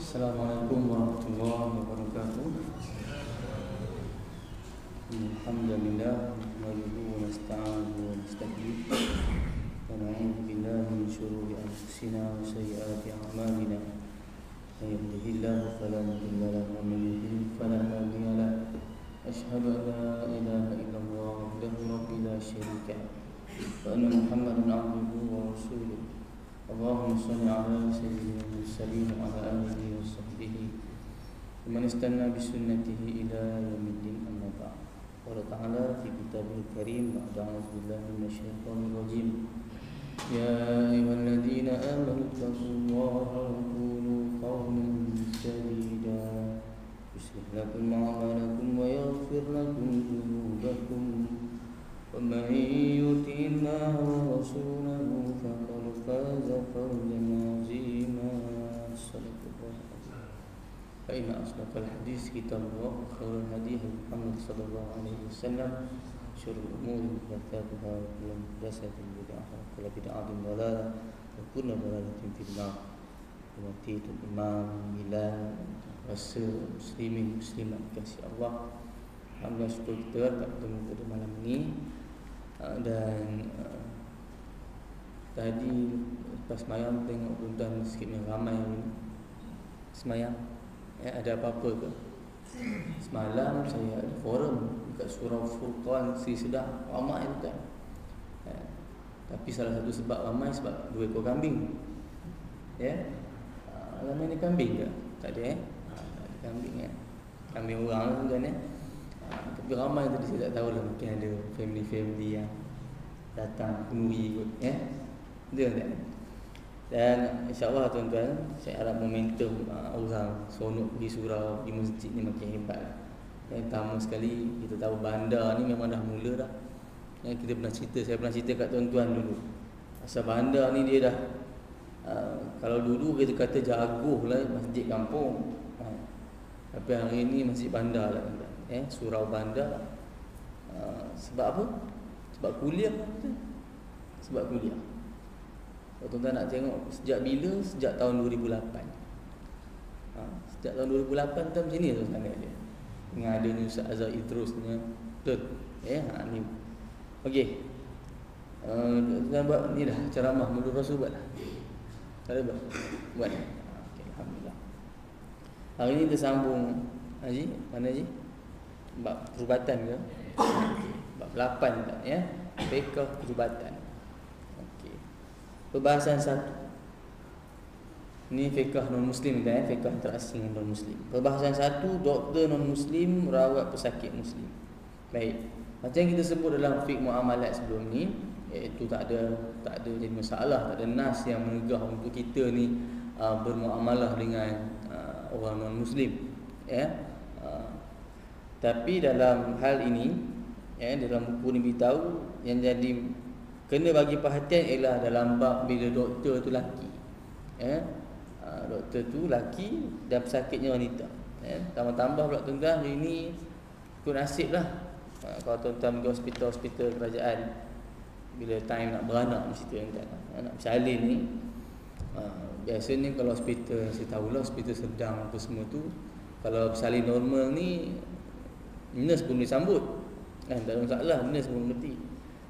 Assalamualaikum warahmatullahi wabarakatuh. Alhamdulillah nahmaduhu wa nasta'inuhu wa nastaghfiruh wa na'udzu billahi min shururi anfusina wa sayyiati a'malina. May yahdihillahu fala mudilla lahu wa may yudlil fala hadiya lahu. Asyhadu an la ilaha illallah wahdahu la syarika lahu wa anna Muhammadan 'abduhu wa rasuluh. Allahumma shalli ala sayyidina Muhammadin wa ala alihi wa sahbihi wa man istanna bi sunnatihi ila yaumiddin, amma ba'd. Qala ta'ala fi kitabihil karim ba'da a'udzu billahi minasyaitonir rajim. Ya ayyuhalladzina amanu taqullaha wa qulu qawlan sadida yuslih lakum a'malakum wa yaghfir lakum dhunubakum wa man yuti' Allaha wa rasulahu faqad faza fawzan 'azima. Shadaqallahu fa inna asdaqal hadis kitabullah wa khairul hadi Muhammad sallallahu alaihi wasallam, syarrul umuri muhdatsatuha wa kullu muhdatsatin bid'ah wa kullu bid'atin dhalalah wa kullu dhalalatin fin nar. Waqtul imam bilal rasul muslimin muslimat kasih Allah. Alhamdulillah, syukur kita tak bertemu pada malam ini. Dan tadi lepas semayang tengok tuan sikit ramai semayang. Ada apa-apa ke? Semalam saya ada forum dekat surau Furqan Sri Sedah, ramai tuan. Tapi salah satu sebab ramai sebab 2 ekor kambing. Ramai ni kambing ke? Tak ada tak ada kambing kambing orang lah tuan tapi ramai tadi saya tak tahu lah, mungkin ada family-family yang datang penuhi kot Dia tak? Dan insyaAllah tuan-tuan, saya harap momentum orang seronok pergi surau di masjid ni makin hebat. Yang pertama sekali, kita tahu bandar ni memang dah mula dah. Kita pernah cerita, saya pernah cerita kat tuan-tuan dulu. Asal bandar ni dia dah kalau dulu kita kata jaguh lah masjid kampung, tapi hari ni masjid bandar lah tuan-tuan. Surau bandar. Sebab apa? Sebab kuliah. Sebab kuliah. Kalau tuan-tuan nak tengok sejak bila? Sejak tahun 2008. Sejak tahun 2008 tu macam ni tuan-tuan lihat dia. Dengan adanya Ustaz Azhar Idrusnya. Betul? Ni. Okey. Tuan-tuan buat ni dah ceramah Maulid Rasul buat dah. Tak ada buat? Buat. Okay, alhamdulillah. Hari ni kita sambung Haji, mana Haji? Bab perubatan ke? Bab 8 tak Fiqh perubatan. Okey. Perbahasan 1. Ni fiqh non-muslim kan, fiqh terasing non-muslim. Perbahasan 1, doktor non-muslim merawat pesakit muslim. Baik. Macam yang kita sebut dalam fiqh muamalat sebelum ni, iaitu tak ada jadi masalah, tak ada nas yang menegah untuk kita ni bermuamalah dengan orang non-muslim. Tapi dalam hal ini, dalam buku ni beritahu yang jadi kena bagi perhatian ialah dalam bab bila doktor tu laki. Doktor tu laki dan pesakitnya wanita. Tambah-tambah pula tuan-tuan, hari ni ikut nasib lah. Kalau tuan-tuan pergi hospital-hospital kerajaan, bila time nak beranak mesti tuan-tuan nak bersalin ni, biasanya kalau hospital, saya tahulah hospital sedang apa semua tu, kalau bersalin normal ni nurse pun boleh sambut tak ada masalah, nurse pun mengerti.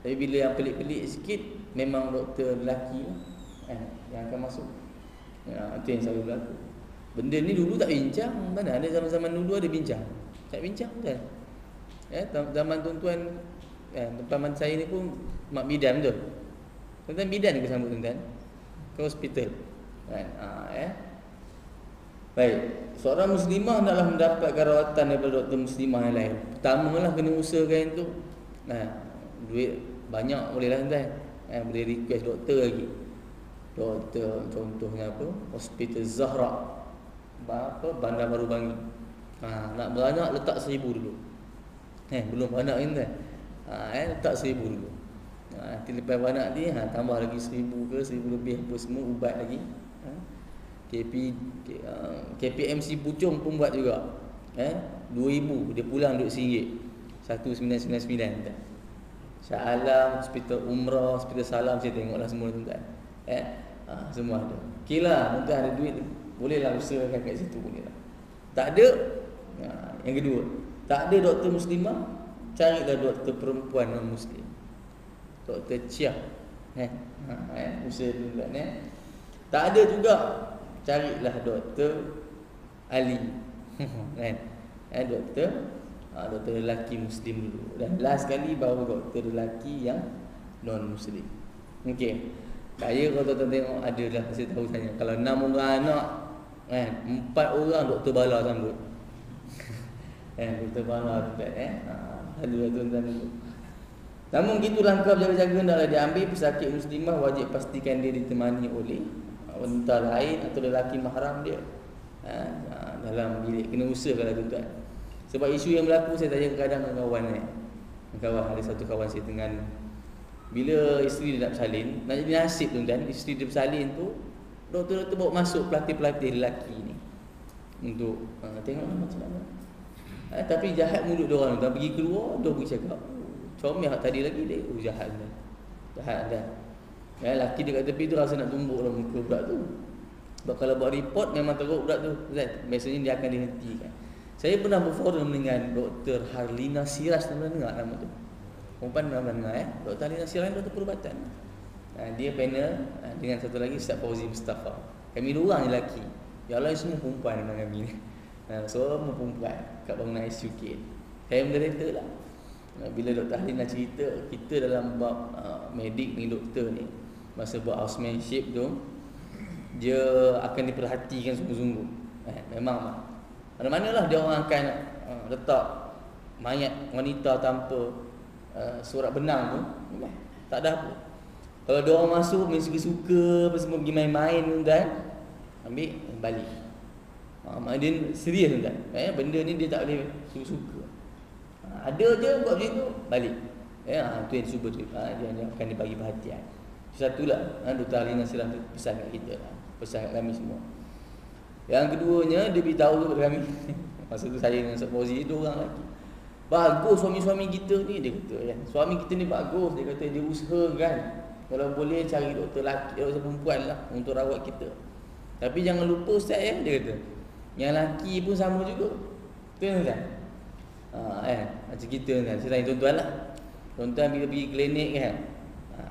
Tapi bila yang pelik-pelik sikit, memang doktor lelaki yang akan masuk. Itu yang selalu berlaku. Benda ni dulu tak bincang. Mana ada zaman-zaman dulu ada bincang? Tak bincang kan? Zaman tuan-tuan tempat saya ni pun mak bidan betul. Tuan-tuan bidan ke sambut tuan-tuan? Ke hospital Baik, seorang muslimah naklah mendapatkan rawatan daripada doktor muslimah yang lain. Pertamalah kena usahakan tu. Duit banyak boleh lah tuan. Boleh request doktor lagi. Doktor contohnya apa? Hospital Zahra. Bandar Baru Bangi. Nak beranak letak 1,000 dulu. Belum beranak kan tuan. Letak 1,000 dulu. Nanti lepas beranak ni tambah lagi 1,000 ke 1,000 lebih apa semua, ubat lagi. KPMC Puchong pun buat juga. 2,000 dia pulang duit RM1. 1999 tuan. Shah Alam, Hospital Umrah, Hospital Salam, saya tengoklah semua tuan-tuan. Semua ada. Okeylah, tuan-tuan ada duit bolehlah usahakan kat situ, bolehlah. Tak ada, yang kedua, tak ada doktor muslimah, carilah doktor perempuan non muslim, doktor Chia, usaha dulu kan. Tak ada juga, carilah doktor Ali, kan? Doktor lelaki muslim dulu, dan last kali baru doktor lelaki yang non muslim. Okey. Saya kalau tuan-tuan tengok ada dah, saya tahu tanya. Kalau 6 orang anak, 4 orang doktor bala sambut. Doktor bala tu ada tuan-tuan tu. Namun gitu langkah jaga-jaga hendaklah diambil. Pesakit muslimah wajib pastikan dia ditemani oleh wanita lain atau lelaki mahram dia dalam bilik. Kena usahakanlah tuan-tuan. Sebab isu yang berlaku, saya tanya kadang dengan kawan ada satu kawan saya tengah, bila isteri dia nak bersalin, nak jadi nasib tuan-tuan, isteri dia bersalin tu, doktor-doktor bawa masuk pelatih-pelatih lelaki ni untuk tengok macam mana. Tapi jahat mulut dia orang tuan, pergi keluar dia pergi cakap, comel tadi lagi dia, jahat dah. Jahat dah. Lelaki dia kat tepi tu rasa nak tumbuk dalam muka budak tu. Sebab kalau buat report memang teruk budak tu, kan? Biasanya dia akan dihentikan. Saya pernah berforum dengan Dr. Harlina Siraj, pernah dengar nama tu? Perempuan pernah dengar Dr. Harlina Siraj, doktor perubatan. Dia panel dengan satu lagi Ustaz Fauzi Mustafa. Kami dua orang lelaki. Ya Allah, semua perempuan dengan kami ni. Semua perempuan kat bangunan SUK. Saya moderator lah. Bila Dr. Harlina cerita, kita dalam bab medik ni, doktor ni, masa buat housemanship tu, dia akan diperhatikan sungguh-sungguh. Memang mana-manalah dia orang akan letak mayat wanita tanpa surat benang tu, tak ada apa. Kalau dia orang masuk main suka-suka, semua pergi main-main tuan, ambil balik. Dia serius tuan. Benda ni dia tak boleh suka-suka. Ada je buat macam tu, balik. Tu yang cuba tu. Dia akan dibagi perhatian. Satulah Dr. Harlina Siraj tu pesan kat kita lah. Pesan kat kami semua. Yang keduanya, dia beritahu kepada kami. Masa tu saya dengan Ustaz Fauzi, 2 orang lagi. Bagus suami-suami kita ni, dia kata kan. Suami kita ni bagus, dia kata dia usahakan. Kalau boleh cari doktor lelaki, doktor perempuan lah untuk rawat kita. Tapi jangan lupa Ustaz dia kata, yang lelaki pun sama juga. Betul kan? Macam kita kan. Saya tanya tuan-tuan lah. Tuan-tuan bila pergi klinik kan,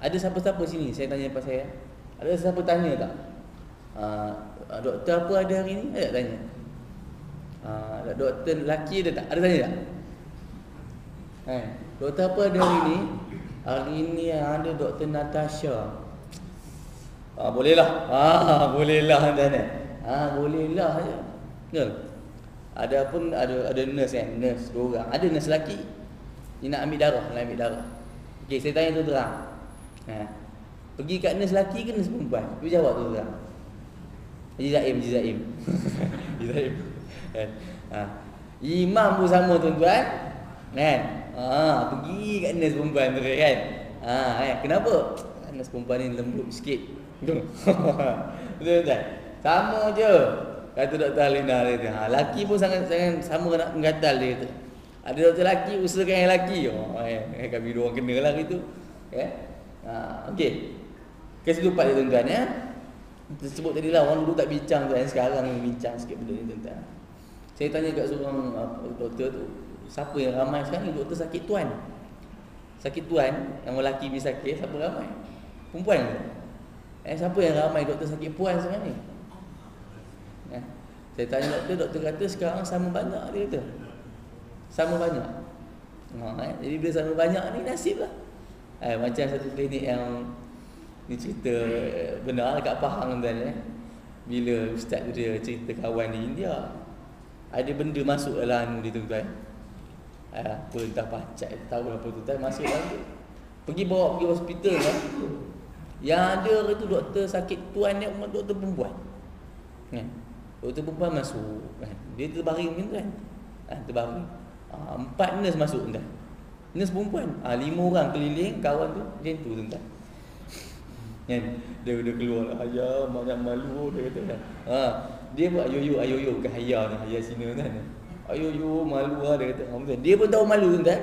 ada siapa-siapa sini? Saya tanya pasal saya. Ada siapa tanya tak? Doktor apa ada hari ni? Ada tanya. Doktor lelaki ada tak? Ada tanya tak? Doktor apa ada hari ni? Hari ni ada Doktor Natasha. Bolehlah. Bolehlah tuan. Bolehlah je. Betul. Ada pun ada nurse kan, nurse 2 orang. Ada nurse lelaki. Dia nak ambil darah, Okey, saya tanya tu terang. Pergi kat nurse lelaki ke nurse perempuan? Dia jawab tu terang. Haji Zaim. Imam pun sama tuan-tuan. Kan? Pergi kat nurse perempuan tu kan. Kenapa? Nurse perempuan ni lembut sikit. Betul tak? Sama je. Kata Dr. Harlina dia. Laki pun sangat sama nak menggatal dia kata. Ada doktor lelaki, usahakan yang lelaki. Kami 2 orang kena lah gitu. Okey. Kes ketupat dia tuan-tuan Kita sebut tadi lah, orang dulu tak bincang tuan. Sekarang bincang sikit benda ni tuan-tuan. Saya tanya kat seorang doktor tu, siapa yang ramai sekarang ni doktor sakit tuan? Sakit tuan, yang lelaki ni sakit, siapa ramai? Perempuan ke? Siapa yang ramai doktor sakit puan sekarang ni? Saya tanya doktor kata sekarang sama banyak, dia kata. Sama banyak. Jadi bila sama banyak ni nasib lah. Macam satu klinik yang ni cerita benar dekat Pahang tuan bila ustaz tu dia cerita kawan di India, ada benda masuk dalam dia tuan. Apa entah pacak, tahu apa tu masuk dalam tu. Pergi hospital kan. Yang ada tu doktor sakit tuan ni doktor perempuan. Doktor perempuan masuk kan. Dia terbaring macam tu kan. Terbaring. 4 nurse masuk tuan. Nurse perempuan. 5 orang keliling kawan tu macam tu tuan. Kan? Dia keluar lah, ayah banyak malu dia kata kan. Dia buat ayo bukan hayar ni, hayar sini kan. Ayo malu lah dia kata. Dia pun tahu malu tuan.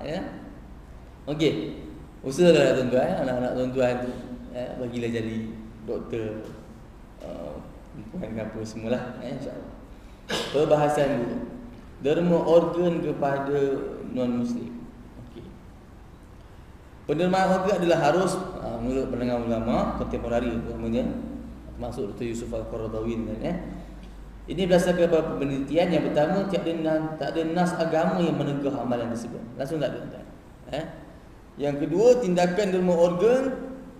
Ya. Okey. Usahalah tuan-tuan, anak-anak tuan-tuan tu bagilah jadi doktor Bukan apa semualah, insya-Allah. Perbahasan dulu. Derma organ kepada non-Muslim. Okey. Pendermaan organ adalah harus menurut pandangan ulama kontemporari utamanya, termasuk Dr. Yusuf Al-Qaradawi kan. Ini berdasarkan beberapa penelitian. Yang pertama, tak ada nas agama yang menegah amalan tersebut. Langsung tak ada. Yang kedua, tindakan derma organ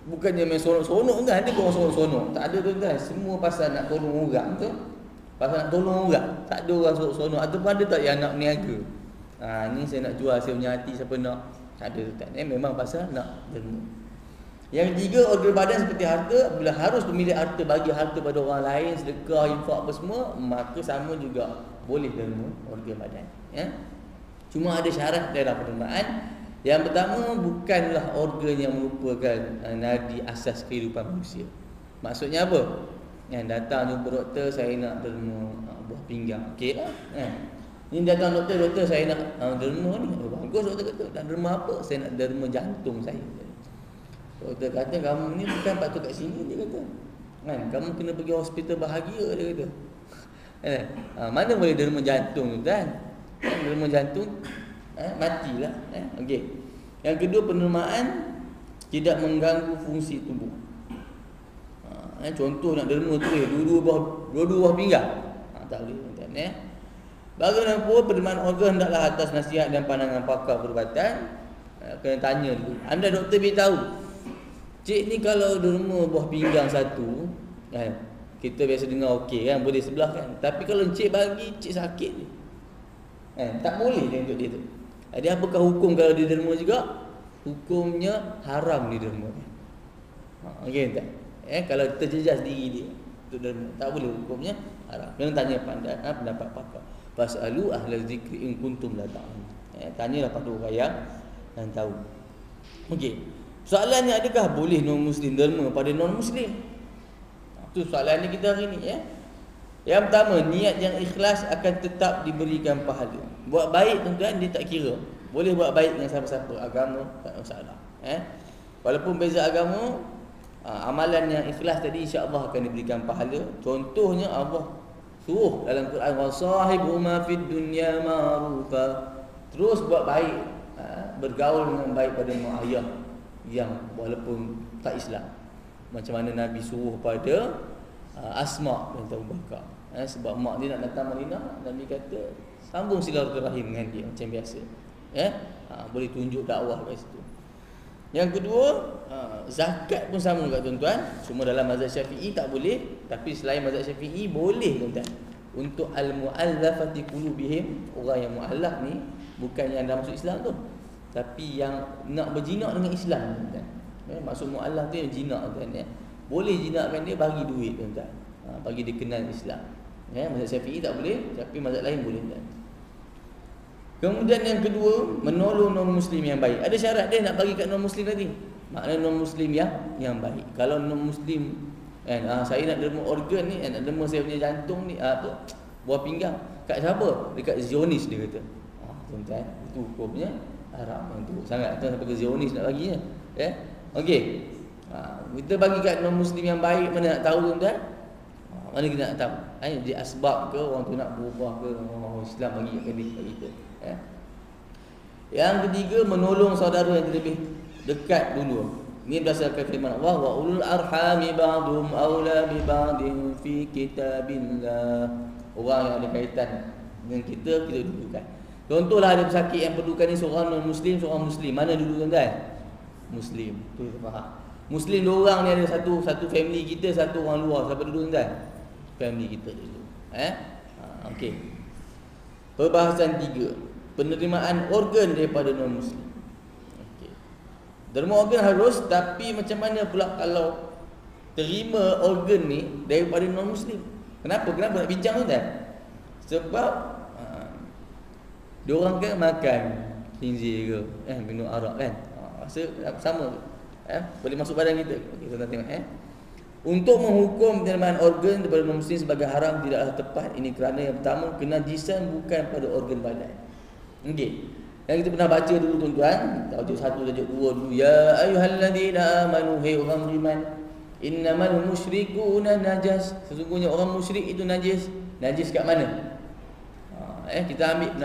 bukannya main sonok-sonok kan. Ada orang sonok-sonok. Tak ada tuan-tuan. Semua pasal nak tolong orang tu. Pasal nak tolong orang. Tak ada orang sonok-sonok. Ataupun ada tak yang nak berniaga. Ni saya nak jual, saya punya hati, siapa nak. Tak ada tuan-tuan. Memang pasal nak derma. Yang ketiga, organ badan seperti harta. Bila harus pemilik harta bagi harta pada orang lain, sedekah, infak apa semua, maka sama juga boleh derma organ badan. Cuma ada syarat dalam pendermaan. Yang pertama, bukanlah organ yang merupakan nadi asas kehidupan manusia. Maksudnya apa? Yang datang jumpa doktor, saya nak derma buah pinggang. Okey lah. Ini datang doktor, saya nak derma ni. Bagus doktor kata. Nak derma apa? Saya nak derma jantung saya. Doktor kata, kamu ni bukan patut kat sini, dia kata. Kamu kena pergi hospital bahagia, dia kata. Mana boleh derma jantung tu kan? Derma jantung matilah. Okey. Yang kedua, pendermaan tidak mengganggu fungsi tubuh. Contoh nak derma tu dua-dua buah pinggang. Tak boleh tuan-tuan. Bagaimanapun pendermaan organ hendaklah atas nasihat dan pandangan pakar perubatan. Kena tanya dulu. Anda doktor beritahu, cik ni kalau derma buah pinggang satu, kita biasa dengar okey kan, boleh sebelah kan. Tapi kalau cik bagi, cik sakit je. Tak boleh dia untuk dia tu. Jadi apakah hukum kalau dia derma juga? Hukumnya haram dia derma. Okey tak? Kalau terjejas diri dia untuk derma, tak boleh, hukumnya haram. Kena tanya pendapat pakar. Fasalu ahlaz zikri in kuntum la ta'lamun. Tanyalah pada orang yang tahu. Okey. Soalannya, adakah boleh non-Muslim derma pada non-Muslim? Itu soalannya kita hari ni. Yang pertama, niat yang ikhlas akan tetap diberikan pahala. Buat baik tuan-tuan, dia tak kira. Boleh buat baik dengan siapa-siapa, agama tak masalah. Walaupun beza agama, amalan yang ikhlas tadi insya-Allah akan diberikan pahala. Contohnya Allah suruh dalam Quran, wasahibuma fid dunya ma'rufa. Terus buat baik, bergaul dengan baik pada mak ayah yang walaupun tak Islam. Macam mana Nabi suruh pada Asma binti Abu Bakar. Sebab mak dia nak datang Madinah, Nabi kata sambung silaturahim dengan dia macam biasa. Boleh tunjuk dakwah kat situ. Yang kedua, zakat pun sama kat tuan-tuan. Cuma dalam mazhab Syafi'i tak boleh, tapi selain mazhab Syafi'i boleh tuan-tuan. Untuk al-mu'allafati qulubihim, orang yang mu'allaf ni bukan yang dah masuk Islam tu, tapi yang nak berjinak dengan Islam tuan-tuan. Maksud mu'allaf tu yang jinak tuan-tuan. Boleh jinakkan dia, bagi duit tuan-tuan. Bagi dia kenal Islam. Mazhab Syafi'i tak boleh, tapi mazhab lain boleh tuan. Kemudian yang kedua, menolong non-Muslim yang baik. Ada syarat dia nak bagi kat non-Muslim tadi. Maknanya non-Muslim yang baik. Kalau non-Muslim saya nak derma organ ni, nak derma saya punya jantung ni, buah pinggang. Kat siapa? Dekat Zionis dia kata. Tuan-tuan, itu hukumnya haram. Itu sangat tuan sampai ke Zionis nak baginya. Okey. Kita bagi kat non-Muslim yang baik, mana nak tahu tuan-tuan? Mana kita nak tahu? Dia asbab ke orang tu nak berubah ke, orang Islam bagi kat dia, bagi kita. Yang ketiga, menolong saudara yang lebih dekat dulu. Ini berdasarkan firman Allah, wa ulul arhami ba'dhum aula bi ba'din fi kitabillah. Orang yang ada kaitan dengan kita dulukan. Contohlah ada pesakit yang perlukan ni, seorang non-Muslim, seorang Muslim. Mana dulu tuan-tuan? Muslim. Tu faham. Muslim dua orang ni, ada satu family kita, satu orang luar. Siapa dulu tuan-tuan? Family kita dulu. Okey. Perbahasan 3. Penerimaan organ daripada non-Muslim. Okey. Derma organ harus, tapi macam mana pula kalau terima organ ni daripada non-Muslim? Kenapa nak bincang tuan-tuan? Sebab diorang kan makan khinzir ke, minum arak kan. Rasa sama tu. Boleh masuk badan kita. Okey, tuan-tuan tengok. Untuk menghukum penerimaan organ daripada non-Muslim sebagai haram tidaklah tepat. Ini kerana yang pertama, kenajisan bukan pada organ badan. Okey. Yang kita pernah baca dulu tuan-tuan, tajuk 1, tajuk 2 dulu. Ya ayyuhalladzina amanu, hai orang beriman, Innamal musyrikuna najas. Sesungguhnya orang musyrik itu najis. Najis kat mana? Kita ambil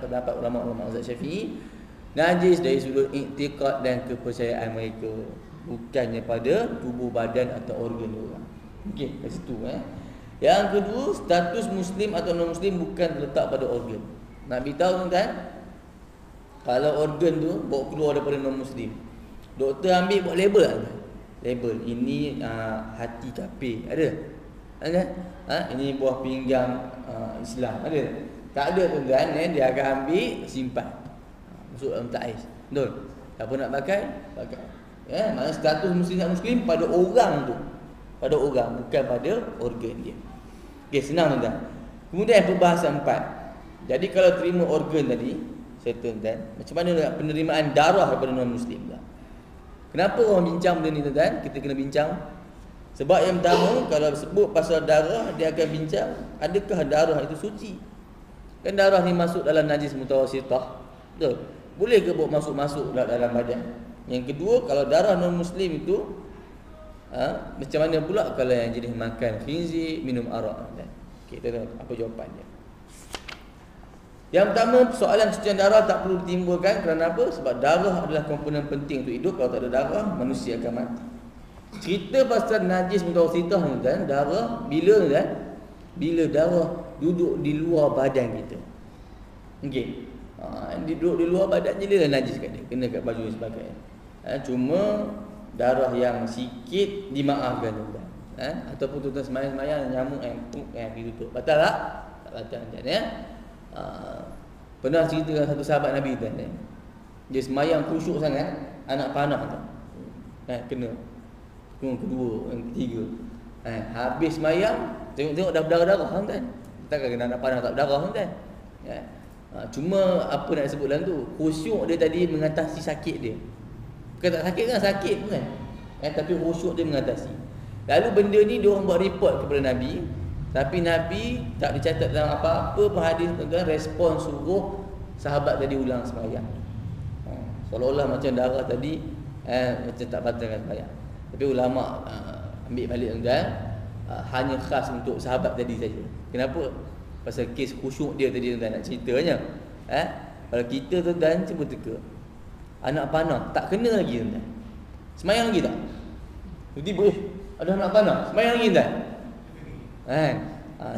pendapat ulama-ulama mazhab Syafi'i, najis dari sudut iktikad dan kepercayaan mereka, bukannya pada tubuh badan atau organ orang. Okey, kat situ Yang kedua, status muslim atau non muslim bukan terletak pada organ. Nak beritahu kan, kalau organ tu bawa keluar daripada non muslim, doktor ambil buat label kan? Label ini hati kafir, ada kan? Ini buah pinggang Islam, ada. Tak ada tuan-tuan, dia akan ambil simpan, masuk dalam taiz. Betul? Apa nak pakai? Pakai. Maksudnya status muslim dan muslim pada orang tu, pada orang, bukan pada organ dia. Okey, senang tuan-tuan. Kemudian perbahasan 4. Jadi kalau terima organ tadi, settle tuan, macam mana penerimaan darah daripada non muslim pula? Kenapa orang bincang benda ni tuan-tuan? Kita kena bincang. Sebab yang pertama, kalau sebut pasal darah, dia akan bincang adakah darah itu suci? Kan darah ni masuk dalam najis mutawassithah. Betul? Boleh ke buat masuk-masuk dalam badan? Yang kedua, kalau darah non muslim itu macam mana pula kalau yang jenis makan khinzir, minum arak? Okey, kita tengok apa jawapannya. Yang pertama, soalan kesucian darah tak perlu ditimbulkan. Kerana apa? Sebab darah adalah komponen penting untuk hidup. Kalau tak ada darah, manusia akan mati. Cerita pasal najis mutawassithah ni kan, darah bila kan? Bila darah duduk di luar badan kita. Okey. Duduk di luar badan je dia najis kat dia, kena kat baju dan sebagainya. Cuma darah yang sikit dimaafkan tuan. Ataupun tuan semayang-semayang nyamuk pergi tutup. Batal tak? Tak batal tuan pernah cerita dengan satu sahabat Nabi tuan. Dia semayang khusyuk sangat, anak panah tu. Kena. Kedua, yang ketiga. Habis semayang, tengok dah berdarah-darah tuan. Takkan kena anak panah tak berdarah tuan. Cuma apa nak sebut dalam tu, khusyuk dia tadi mengatasi sakit dia. Bukan tak sakit kan, sakit pun kan. Tapi khusyuk dia mengatasi. Lalu benda ni dia orang buat report kepada Nabi, tapi Nabi tak dicatat dalam apa-apa pun hadis tuan-tuan, respon suruh sahabat tadi ulang sembahyang. Seolah-olah macam darah tadi macam tak batalkan sembahyang. Tapi ulama ambil balik tuan-tuan, hanya khas untuk sahabat tadi saja. Kenapa? Pasal kes khusyuk dia tadi tuan-tuan nak ceritanya. Kalau kita tuan-tuan cuba teka, anak panah tak kena lagi tuan-tuan, sembahyang lagi tak? Tiba-tiba ada anak panah, sembahyang lagi tuan.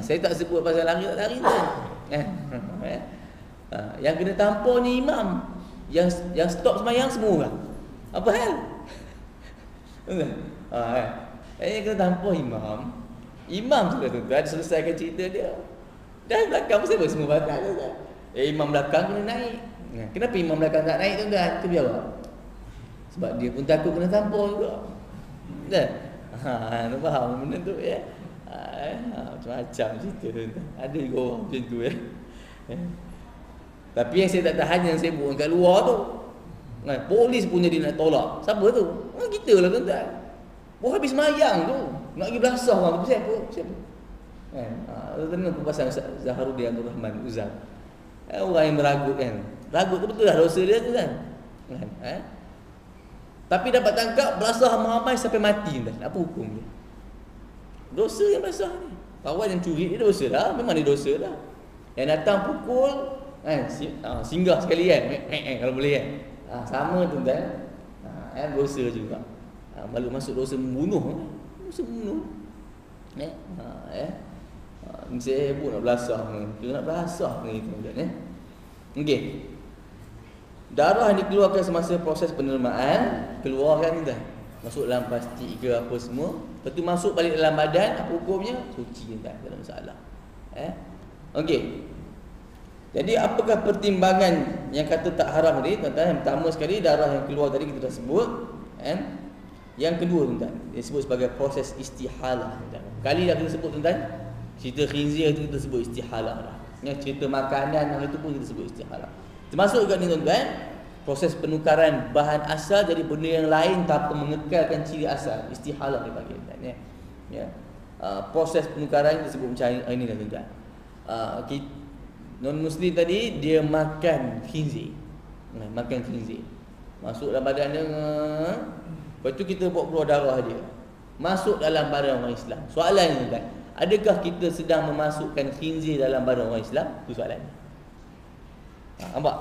Saya tak sebut pasal lari tak lari tuan. Yang kena tampar ni imam, yang stop sembahyang semua orang. Apa hal? Yang kena tampar imam. Imam sudah tuan-tuan selesaikan cerita dia. Dan belakang siapa semua batal tuan. Imam belakang kena naik. Kenapa imam belakang tak naik tuan-tuan? Itu biar apa? Sebab dia pun takut kena tampar juga. Kan? Nak faham benda tu ya? Macam-macam cerita tuan-tuan. Ada juga orang macam tu ya. Tapi yang saya tak tahan, yang saya buat kat luar tu, polis pun jadi nak tolak. Siapa tu? Kita lah tuan-tuan. Baru habis mayang tu, nak pergi belasah orang tu. Siapa? Tengok perpasan Zaharuddin Abdul Rahman Uzan. Orang yang meragut kan. Ragut tu betul lah dosa dia tu kan. Tapi dapat tangkap belasah ramai sampai mati kan. Apa hukum dia? Dosa yang belasah ni. Kawan yang curi dia dosa dah, memang dia dosa dah. Yang datang pukul singgah sekali kan. Kalau boleh kan. Sama tu kan. Dosa juga. Malu masuk dosa membunuh. Dosa membunuh. Saya hebut nak belasah ni. Kita nak belasah ni tuan-tuan. Okey. Darah yang dikeluarkan semasa proses penerimaan, keluarkan tuan. Masuk dalam plastik ke apa semua, lepas tu masuk balik dalam badan, apa hukumnya? Suci tuan, tak ada masalah. Okey. Jadi apakah pertimbangan yang kata tak haram tadi tuan-tuan? Yang pertama sekali, darah yang keluar tadi kita dah sebut. Yang kedua tuan-tuan, dia sebut sebagai proses istihalah tuan-tuan. Kali dah kita sebut tuan-tuan, cerita khinzir itu kita sebut istihalah dah. Yang cerita makanan yang itu pun kita sebut istihalah. Termasuk juga ni tuan-tuan, proses penukaran bahan asal jadi benda yang lain tanpa mengekalkan ciri asal. Istihalah dipanggil tuan-tuan ya. Proses penukaran kita sebut macam ini dah tuan-tuan. Non muslim tadi dia makan khinzir. Makan khinzir. Masuk dalam badan dia. Lepas tu kita buat keluar darah dia. masuk dalam badan orang Islam. Soalannya kan, adakah kita sedang memasukkan khinzir dalam badan orang Islam? Itu soalannya. Nampak?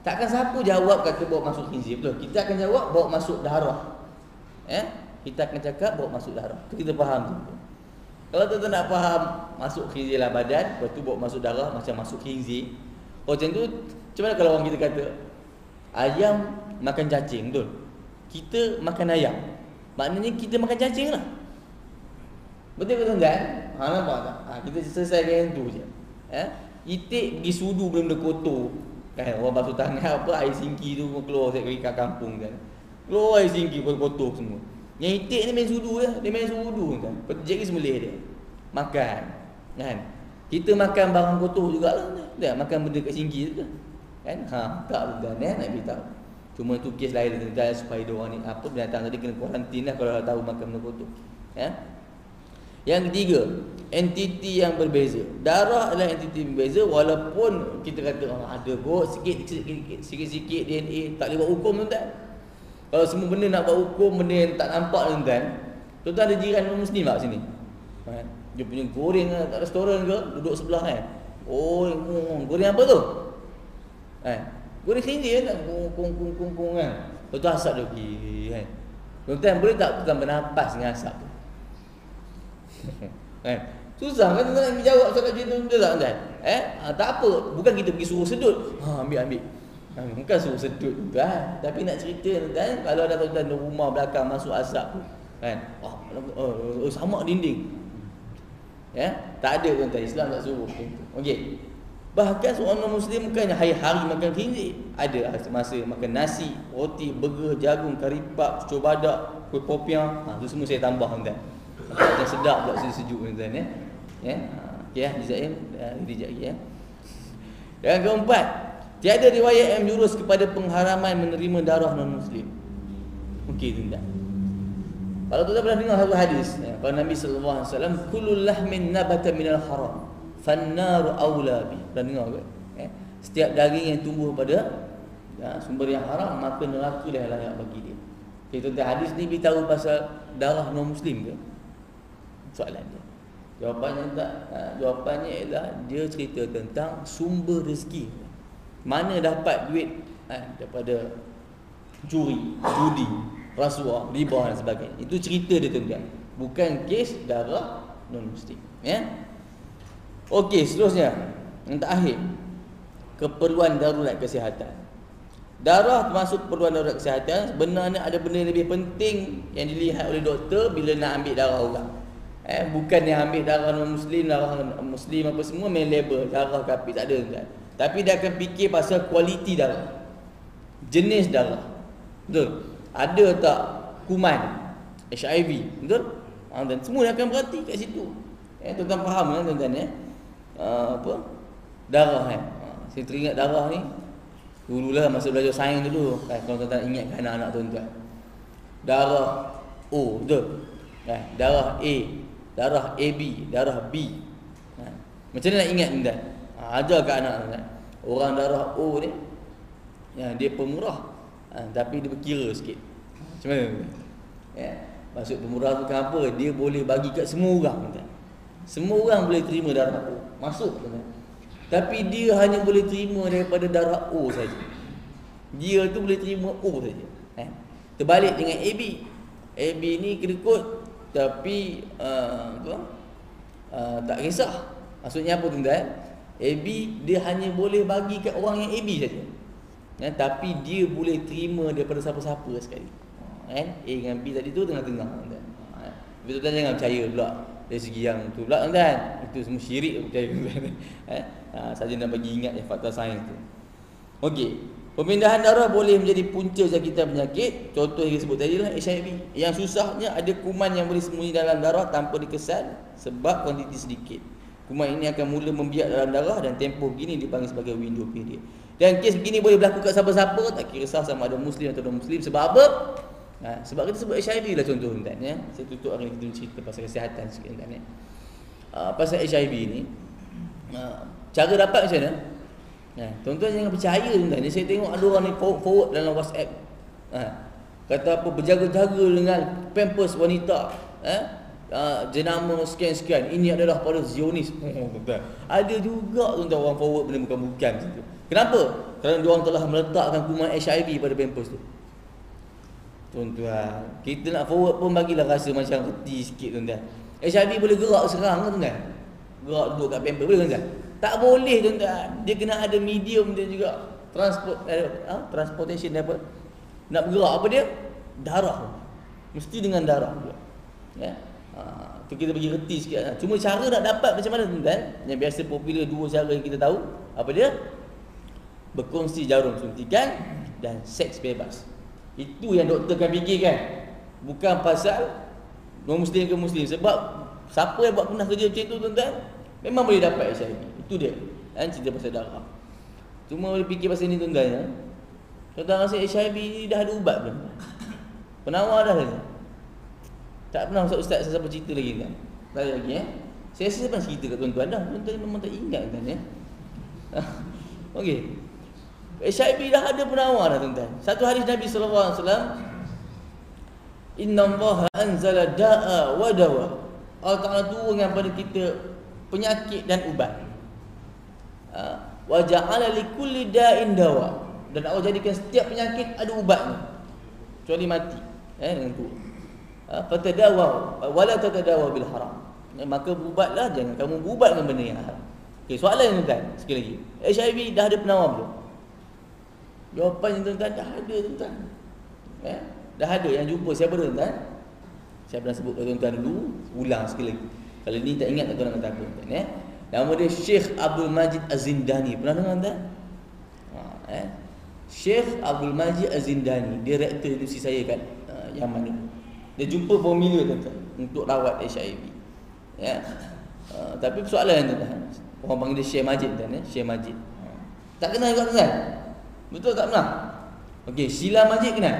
Takkan siapa jawab kata bawa masuk khinzir, betul? Kita akan jawab bawa masuk darah. Kita akan cakap bawa masuk darah. Itu kita faham tu. Kalau tuan-tuan nak faham masuk khinzir dalam badan, lepas tu bawa masuk darah macam masuk khinzir. Macam tu, macam mana kalau orang kita kata ayam makan cacing, betul? Kita makan ayam. Maknanya kita makan cacing lah. Betul ke tuan-tuan? Nampak tak? Kita selesaikan yang tu je. Itik pergi sudu benda-benda kotor. Kan orang basuh tangan apa, air singki tu keluar kat kampung kan. Keluar air singki kotor semua. Yang itik ni main sudu je, dia main sudu kan. Jadi sembelih dia. Makan. Kan? Kita makan barang kotor jugalah. Dah makan benda kat singki tu kan. Tak tuan nak beritahu. Cuma tu kes lain tuan supaya dia orang ni apa binatang tadi kena kuarantin lah kalau dah tahu makan benda kotor. Yang ketiga, entiti yang berbeza. Darah adalah entiti yang berbeza walaupun kita kata ada kot sikit-sikit DNA, tak boleh buat hukum tuan-tuan. Kalau semua benda nak buat hukum, benda yang tak nampak tuan-tuan. Tuan-tuan ada jiran non-Muslim tak sini? Dia punya goreng kat restoran ke, duduk sebelah kan. Goreng apa tu? Goreng khinzir kan, kung kan. Lepas tu asap dia pergi kan. Tuan-tuan boleh tak tuan bernafas dengan asap tu? Susah kan tuan nak jawab soalan macam tu, betul tak tuan? Tak apa, bukan kita pergi suruh sedut. Ambil. Bukan suruh sedut tuan, tapi nak cerita tuan, kalau ada tuan-tuan di rumah belakang masuk asap tu kan. Samak dinding. Tak ada tuan-tuan, Islam tak suruh. Okey. Bahkan seorang non-Muslim bukannya hari-hari makan khinzir. Ada masa makan nasi, roti, burger, jagung, kari pap, cucur badak, kuih popiah. Tu semua saya tambah tuan. Macam sedap pula sejuk tuan okey Jazaim dijak lagi Yang keempat, tiada riwayat yang menjurus kepada pengharaman menerima darah non-Muslim. Okey tuan. Kalau tuan pernah dengar satu hadis, kalau Nabi sallallahu alaihi wasallam, kullul lahmin nabata minal haram fannaru aula bi. Pernah dengar ke? Setiap daging yang tumbuh pada sumber yang haram, maka neraka dah layak bagi dia. Okey tuan, hadis ni beritahu pasal darah non-Muslim ke? Soalan dia. Jawapannya tak. Jawapannya ialah dia cerita tentang sumber rezeki. Mana dapat duit daripada judi, rasuah, riba dan sebagainya. Itu cerita dia tuan-tuan. Bukan kes darah non-Muslim. Okey, seterusnya yang terakhir, keperluan darurat kesihatan. Darah termasuk keperluan darurat kesihatan. Sebenarnya ada benda yang lebih penting yang dilihat oleh doktor bila nak ambil darah orang. Bukan yang ambil darah non-Muslim, darah Muslim apa semua main label darah kafir, tak ada kan. Tapi dia akan fikir pasal kualiti darah, jenis darah. Betul? Ada tak kuman, HIV, betul? Dan semua dia akan berhati kat situ. Tuan-tuan faham kan tuan-tuan apa? Darah kan. Saya teringat darah ni dululah masa belajar sains dulu kan, kalau tuan-tuan ingatkan anak-anak tuan-tuan. Darah O, betul? Darah A, darah AB, darah B. Macam mana nak ingat tuan? Ajar kat anak tuan. Orang darah O ni dia pemurah, tapi dia berkira sikit. Macam mana tuan? Maksud pemurah tu kan apa? Dia boleh bagi kat semua orang tuan. Semua orang boleh terima darah O, masuk tuan. Tapi dia hanya boleh terima daripada darah O saja. Dia tu boleh terima O saja. Terbalik dengan AB. AB ni kedekut tapi tak kisah. Maksudnya apa tuan-tuan? AB dia hanya boleh bagi kat orang yang AB saja. Tapi dia boleh terima daripada siapa-siapa sekali. A dengan B tadi tu tengah-tengah tuan-tuan. Tapi tuan-tuan jangan percaya pula dari segi yang tu pula tuan-tuan. Itu semua syirik percaya tuan-tuan. Saja nak bagi ingat fakta sains tu. Okey. Pemindahan darah boleh menjadi punca jangkitan penyakit. Contoh yang disebut tadi lah HIV. Yang susahnya ada kuman yang boleh sembunyi dalam darah tanpa dikesan sebab kuantiti sedikit. Kuman ini akan mula membiak dalam darah dan tempoh begini dipanggil sebagai window period. Dan kes begini boleh berlaku kat siapa-siapa, tak kisah sama ada Muslim atau non-Muslim. Sebab apa? Sebab kita sebut HIV lah contoh tuan ya. Saya tutup hari kita cerita pasal kesihatan sikit tuan ya. Pasal HIV ni, cara dapat macam mana? Tuan-tuan jangan percaya tuan. Saya tengok ada orang ni forward dalam WhatsApp. kata apa, berjaga-jaga dengan pampers wanita, jenama sekian-sekian, ini adalah para Zionis. Ada juga tuan-tuan orang forward benda bukan-bukan macam tu. Kenapa? Kerana diorang telah meletakkan kuman HIV pada pampers tu. Tuan-tuan, kita nak forward pun bagilah rasa macam reti sikit tuan-tuan. HIV boleh gerak serang kan tuan-tuan? Gerak duduk kat pampers boleh tuan-tuan? Tak boleh tuan-tuan. Dia kena ada medium dia juga. Transportation dia apa? Nak bergerak apa dia? Darah. Mesti dengan darah juga. Ya. Tu kita bagi reti sikit. Cuma cara nak dapat macam mana tuan-tuan? Yang biasa popular dua cara yang kita tahu. Apa dia? Berkongsi jarum suntikan dan seks bebas. Itu yang doktor kan fikirkan. Bukan pasal non-muslim ke muslim. Sebab siapa yang buat pernah kerja macam tu tuan-tuan, memang boleh dapat HIV. Itu dia. Cerita pasal darah. Cuma boleh fikir pasal ni tuan-tuan ya. Tuan-tuan rasa HIV ni dah ada ubat belum? Penawar dah lagi. Tak pernah ustaz siapa cerita lagi kan? Tak ada lagi Saya rasa saya pernah cerita kat tuan-tuan dah. Tuan-tuan memang tak ingat kan ya. Okey. HIV dah ada penawar dah tuan-tuan. Satu hadis Nabi SAW, Inna Allah anzala da'a wa dawa. Allah Ta'ala turunkan pada kita penyakit dan ubat. Wa ja'ala likulli da'in dawa. Dan Allah jadikan setiap penyakit ada ubatnya, kecuali mati dengan tu. Fatadawa wala tatadawa bil haram. Maka berubatlah, jangan kamu berubat dengan benda yang haram. Okey, soalan tuan-tuan sekali lagi. HIV dah ada penawar belum? Jawapannya tuan-tuan, dah ada tuan-tuan. Dah ada. Yang jumpa siapa tuan-tuan? Saya pernah sebut kepada tuan-tuan dulu, ulang sekali lagi. Kalau ni tak ingat tak tuan-tuan kata apa tuan-tuan Nama dia Syekh Abdul Majid Az-Zindani. Pernah dengar tuan? Syekh Abdul Majid Az-Zindani, dia rektor universiti saya kat Yaman ni. Dia jumpa formula tuan-tuan untuk rawat HIV. Tapi persoalan tuan-tuan, orang panggil dia Syekh Majid tuan Syekh Majid. Tak kenal juga tuan? Betul tak pernah? Okey, Sheila Majid kenal?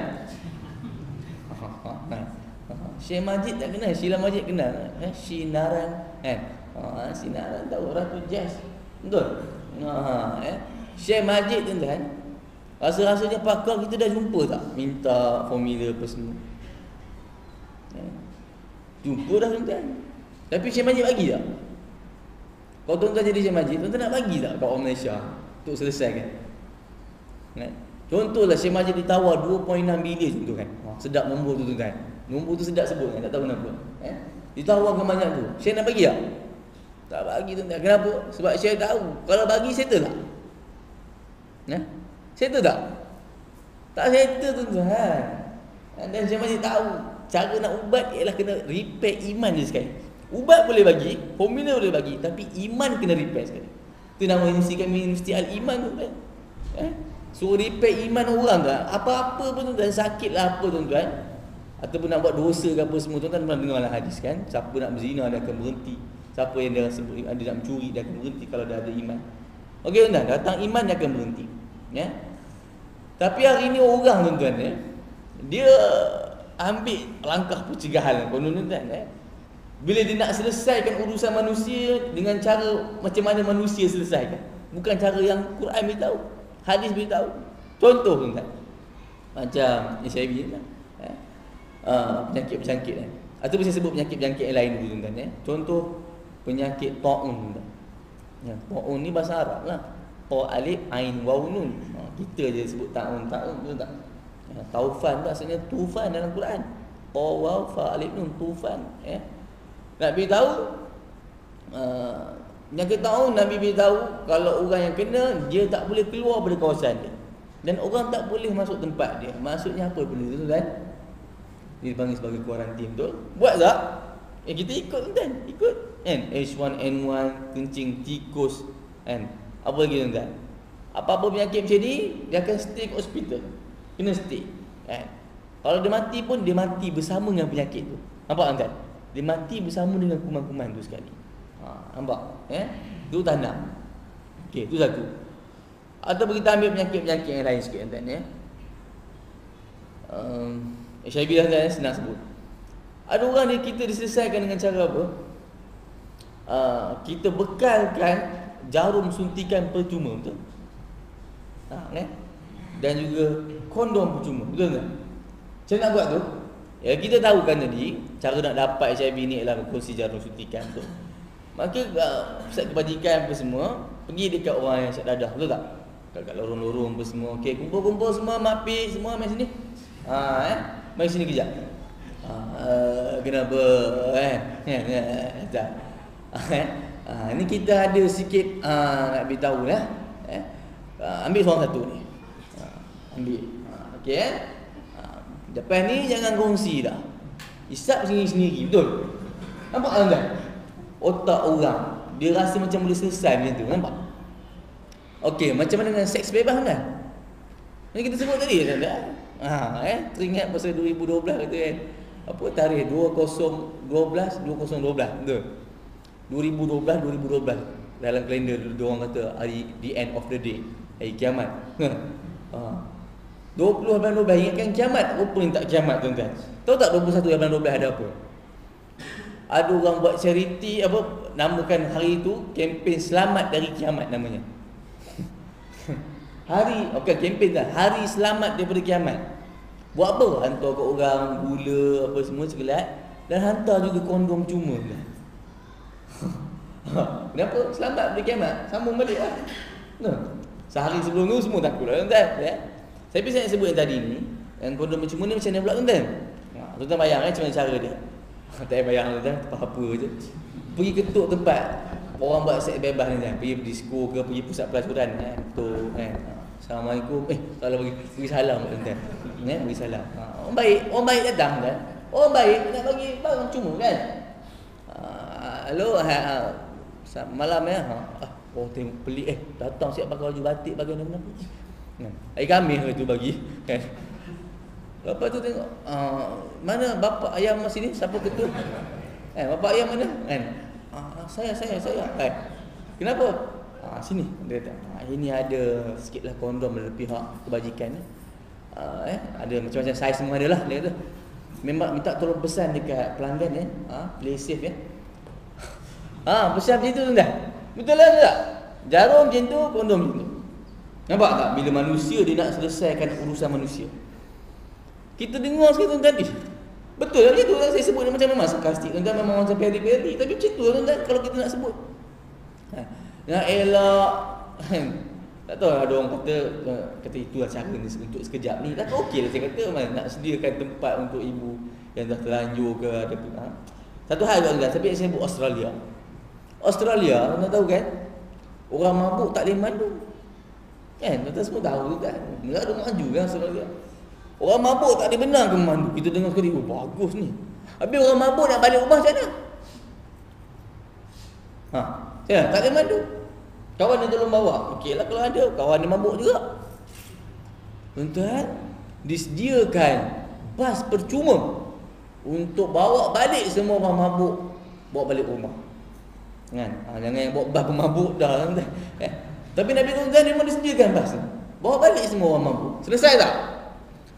Syekh Majid tak kenal, Sheila Majid kenal. Sinaran Sinaran tahu, Ratu Jazz. Betul? Syekh Majid tuan-tuan, rasa-rasanya pakar kita dah jumpa tak? Minta formula apa semua. Jumpa dah tuan-tuan. Tapi Syekh Majid bagi tak? Kalau tuan-tuan jadi Syekh Majid, tuan-tuan nak bagi tak kat orang Malaysia untuk selesaikan? Contohlah Syekh Majid ditawar 2.6 bilion contoh kan. Sedap nombor tu tuan-tuan. Nombor tu sedap sebut kan, tak tahu kenapa. Ditawarkan banyak tu. Syekh nak bagi tak? Tak bagi tuan-tuan. Kenapa? Sebab Syekh tahu kalau bagi settle tak? Settle tak? Tak settle tuan-tuan. Dan Syekh Majid tahu cara nak ubat ialah kena repair iman dia sekali. Ubat boleh bagi, formula boleh bagi, tapi iman kena repair sekali. Itu nama universiti kami, Universiti Al-Iman tuan-tuan. Suruh repair iman orang tak? Apa-apa pun tuan-tuan, sakit lah apa tuan-tuan, ataupun nak buat dosa ke apa semua, tuan-tuan pernah dengar lah hadis kan? Siapa nak berzina dia akan berhenti. Siapa yang dia rasa dia nak mencuri dia akan berhenti kalau dia ada iman. Okey tuan-tuan, datang iman dia akan berhenti. Tapi hari ni orang tuan-tuan dia ambil langkah pencegahan konon tuan-tuan bila dia nak selesaikan urusan manusia dengan cara macam mana manusia selesaikan, bukan cara yang Quran beritahu, hadis beritahu. Contoh tuan-tuan, macam HIV lah, penyakit-penyakit ataupun saya sebut penyakit-penyakit yang lain dulu tuan-tuan. Contoh penyakit taun tuan. Taun ni bahasa Arab lah. Ta alif ain waw nun. Kita je sebut taun betul tak? Taufan tu asalnya tufan dalam Quran. Ta waw fa alif nun, tufan. Nak beritahu penyakit taun, Nabi beritahu kalau orang yang kena, dia tak boleh keluar dari kawasan dia, dan orang tak boleh masuk tempat dia. Maksudnya apa benda tu kan? Dia dipanggil sebagai kuarantin, betul? Buat tak? Kita ikut kan? Ikut kan? H1N1, kencing, tikus kan? Apa lagi tuan-tuan? Apa-apa penyakit macam ni, dia akan stay ke hospital. Kena stay kan? Kalau dia mati pun, dia mati bersama dengan penyakit tu. Nampak tuan-tuan? Dia mati bersama dengan kuman-kuman tu sekali. Nampak? Itu tanam. Okey, itu satu. Atau kita ambil penyakit-penyakit yang lain sikit tuan-tuan HIV dah tuan, senang sebut. Ada orang ni kita diselesaikan dengan cara apa? Kita bekalkan jarum suntikan percuma, betul? Dan juga kondom percuma, betul tak? Macam nak buat tu? Ya, kita tahu kan tadi cara nak dapat HIV ni ialah kongsi jarum suntikan tu. Maka pusat kebajikan apa semua pergi dekat orang yang syak dadah, betul tak? Kat lorong-lorong apa semua. Okey, kumpul-kumpul semua, mapik semua, mai sini. Mai sini kejap. Kenapa ni kita ada sikit nak beritahu lah. Ambil seorang satu ni. Ambil. Okey lepas ni jangan kongsi dah. Isap sendiri-sendiri, betul? Nampak tak? Otak orang dia rasa macam boleh selesai macam tu, nampak? Okey, macam mana dengan seks bebas kan? Ni kita sebut tadi kan? Teringat pasal 2012 kata kan. Apa tarikh 2012, betul? 2012 dalam kalender dia orang kata hari the end of the day, hari kiamat. 20/12 ingatkan kiamat, apa yang tak kiamat tuan-tuan? Tahu tak 21/12 ada apa? Ada orang buat charity apa, namakan hari itu kempen selamat dari kiamat namanya. Kempen dah, hari selamat daripada kiamat. Buat apa? Hantar ke orang gula apa semua sekelat, dan hantar juga kondom cuma lah. Kenapa? Selamat daripada kiamat. Sambung balik lah. Sehari sebelum tu semua takut lah tuan-tuan. Tapi saya nak sebut yang tadi ni, yang kondom cuma ni macam mana pula tuan-tuan? Tuan-tuan bayang macam mana cara dia. Tak payah bayang tuan-tuan, apa je. Pergi ketuk tempat orang buat seks bebas ni kan. Pergi disco ke, pergi pusat pelacuran kan. Ketuk kan. Assalamualaikum. Kalau bagi salam tuan-tuan. Bagi salam. Orang baik datang kan. Orang baik nak bagi barang cuma kan. Hello, malam ya. Oh tengok pelik datang siap pakai baju batik bagi apa-apa. Hari Khamis tu bagi kan. Lepas tu tengok mana bapa ayah sini, siapa ketua? Bapa ayah mana? Kan. Saya kan. Kenapa? Sini dia kata. Ini ada sikitlah kondom dari pihak kebajikan ni. Ada macam-macam saiz semua ada lah dia kata. Memang minta tolong pesan dekat pelanggan play safe ya. Pesan macam tu tuan-tuan. Betul lah tak? Jarum macam tu, kondom macam tu. Nampak tak? Bila manusia dia nak selesaikan urusan manusia, kita dengar sikit tuan-tuan. Betul lah macam tu lah. Saya sebut dia macam memang sarkastik tuan-tuan, memang macam peri-peri. Tapi macam tu lah tuan-tuan kalau kita nak sebut. Nak elak tak tahu ada orang kata itulah cara ni untuk sekejap ni. Tak okey lah saya kata, nak sediakan tempat untuk ibu yang dah terlanjur ke ada satu hal tuan-tuan. Tapi saya sebut Australia, tuan-tuan tahu kan, orang mabuk tak boleh mandu kan. Tuan-tuan semua tahu tu kan, negara maju kan Australia. Orang mabuk tak boleh benar ke memandu. Kita dengar sekali, bagus ni. Habis orang mabuk nak balik rumah macam mana? Tak boleh mandu. Kawan dia tolong bawa. Okey lah kalau ada kawan dia mabuk juga. Tuan-tuan, disediakan bas percuma untuk bawa balik semua orang mabuk, bawa balik rumah. Kan? Jangan yang bawa bas pemabuk dah tuan-tuan. Tapi Nabi tuan-tuan dia memang disediakan bas tu. Bawa balik semua orang mabuk. Selesai tak?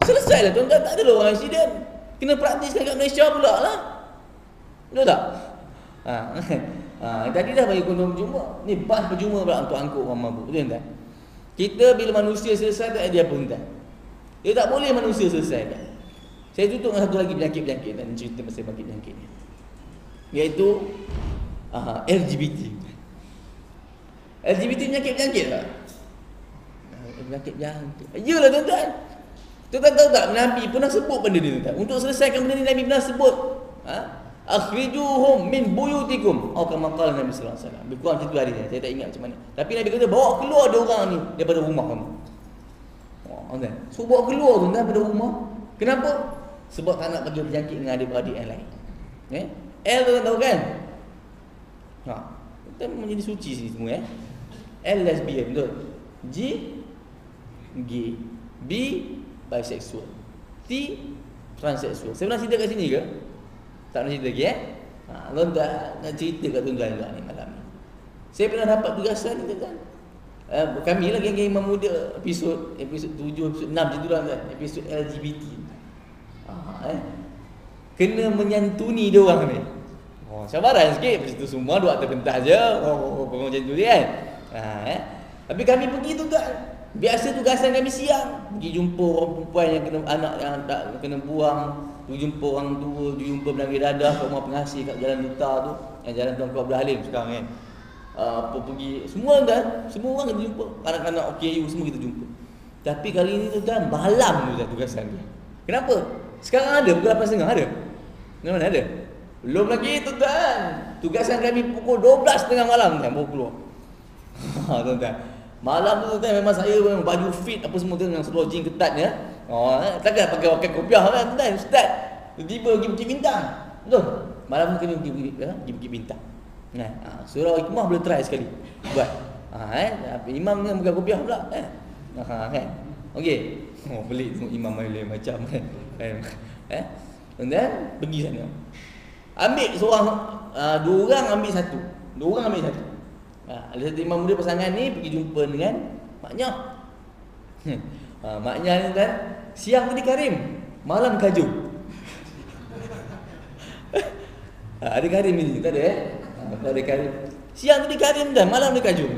Selesai lah tuan-tuan, tak ada lah orang accident. Kena praktiskan kat Malaysia pula lah. Betul tak? Tadi dah bagi kondom percuma. Ni bas percuma pula untuk angkut orang mabuk. Betul tak? Kita bila manusia selesai tak ada apa tuan. Dia tak boleh manusia selesai kan. Saya tutup dengan satu lagi penyakit-penyakit dan cerita pasal penyakit ni. Iaitu LGBT. LGBT penyakit-penyakit tak? Penyakit-penyakit. Yalah tuan-tuan. Tuan-tuan tahu tak Nabi pernah sebut benda ni tuan-tuan. Untuk selesaikan benda ni Nabi pernah sebut. Akhrijuhum min buyutikum. Kama qala Nabi sallallahu alaihi wasallam. Lebih kurang macam tu hari ni. Saya tak ingat macam mana. Tapi Nabi kata bawa keluar dia orang ni daripada rumah kamu. So bawa keluar tu daripada rumah. Kenapa? Sebab tak nak bagi penyakit dengan adik-beradik yang lain. L tuan tahu kan? Kita menjadi suci sini semua L lesbian betul. G gay. B bisexual. T transseksual. Saya pernah cerita kat sini ke? Tak pernah cerita lagi tuan-tuan nak cerita kat tuan-tuan juga ni malam ni. Saya pernah dapat tugasan ni tuan-tuan. Kami lah geng-geng imam muda episod 7, episod 6 macam tu lah tuan. Episod LGBT. Kena menyantuni dia orang ni. Sabaran sikit, lepas tu semua dua atas pentas je. Macam tu kan. Tapi kami pergi tuan-tuan. Biasa tugasan kami siang, pergi jumpa orang perempuan yang kena anak yang tak kena buang, pergi jumpa orang tua, pergi jumpa penagih dadah kat rumah pengasih kat Jalan Duta tu, yang Jalan Tuan Abdul Halim sekarang kan. Pergi semua kan, semua orang kita jumpa, anak-anak OKU semua kita jumpa. Tapi kali ni tu kan malam tu tugasan dia. Kenapa? Sekarang ada pukul 8.30 ada. Mana ada? Belum lagi tuan. Tugasan kami pukul 12.30 malam kan baru keluar. Tuan-tuan. Malam tu kan memang saya memang baju fit apa semua tu dengan seluar jeans ketatnya. Takkan pakai kopiah kan tuan ustaz. Tiba-tiba pergi Bukit Bintang. Betul? Malam tu kena pergi Bukit Bintang. Surah Hikmah boleh try sekali. Buat. Imam ni bukan kopiah pula kan. Okey. Pelik tengok imam lain macam kan. Dan pergi sana. Ambil seorang, dua orang ambil satu. Ada satu imam muda pasangan ni pergi jumpa dengan maknya. Maknya ni kan siang tadi Karim, malam Kajul. Ada Karim ni, tak ada ada Karim. Siang tadi Karim dan malam dia Kajul.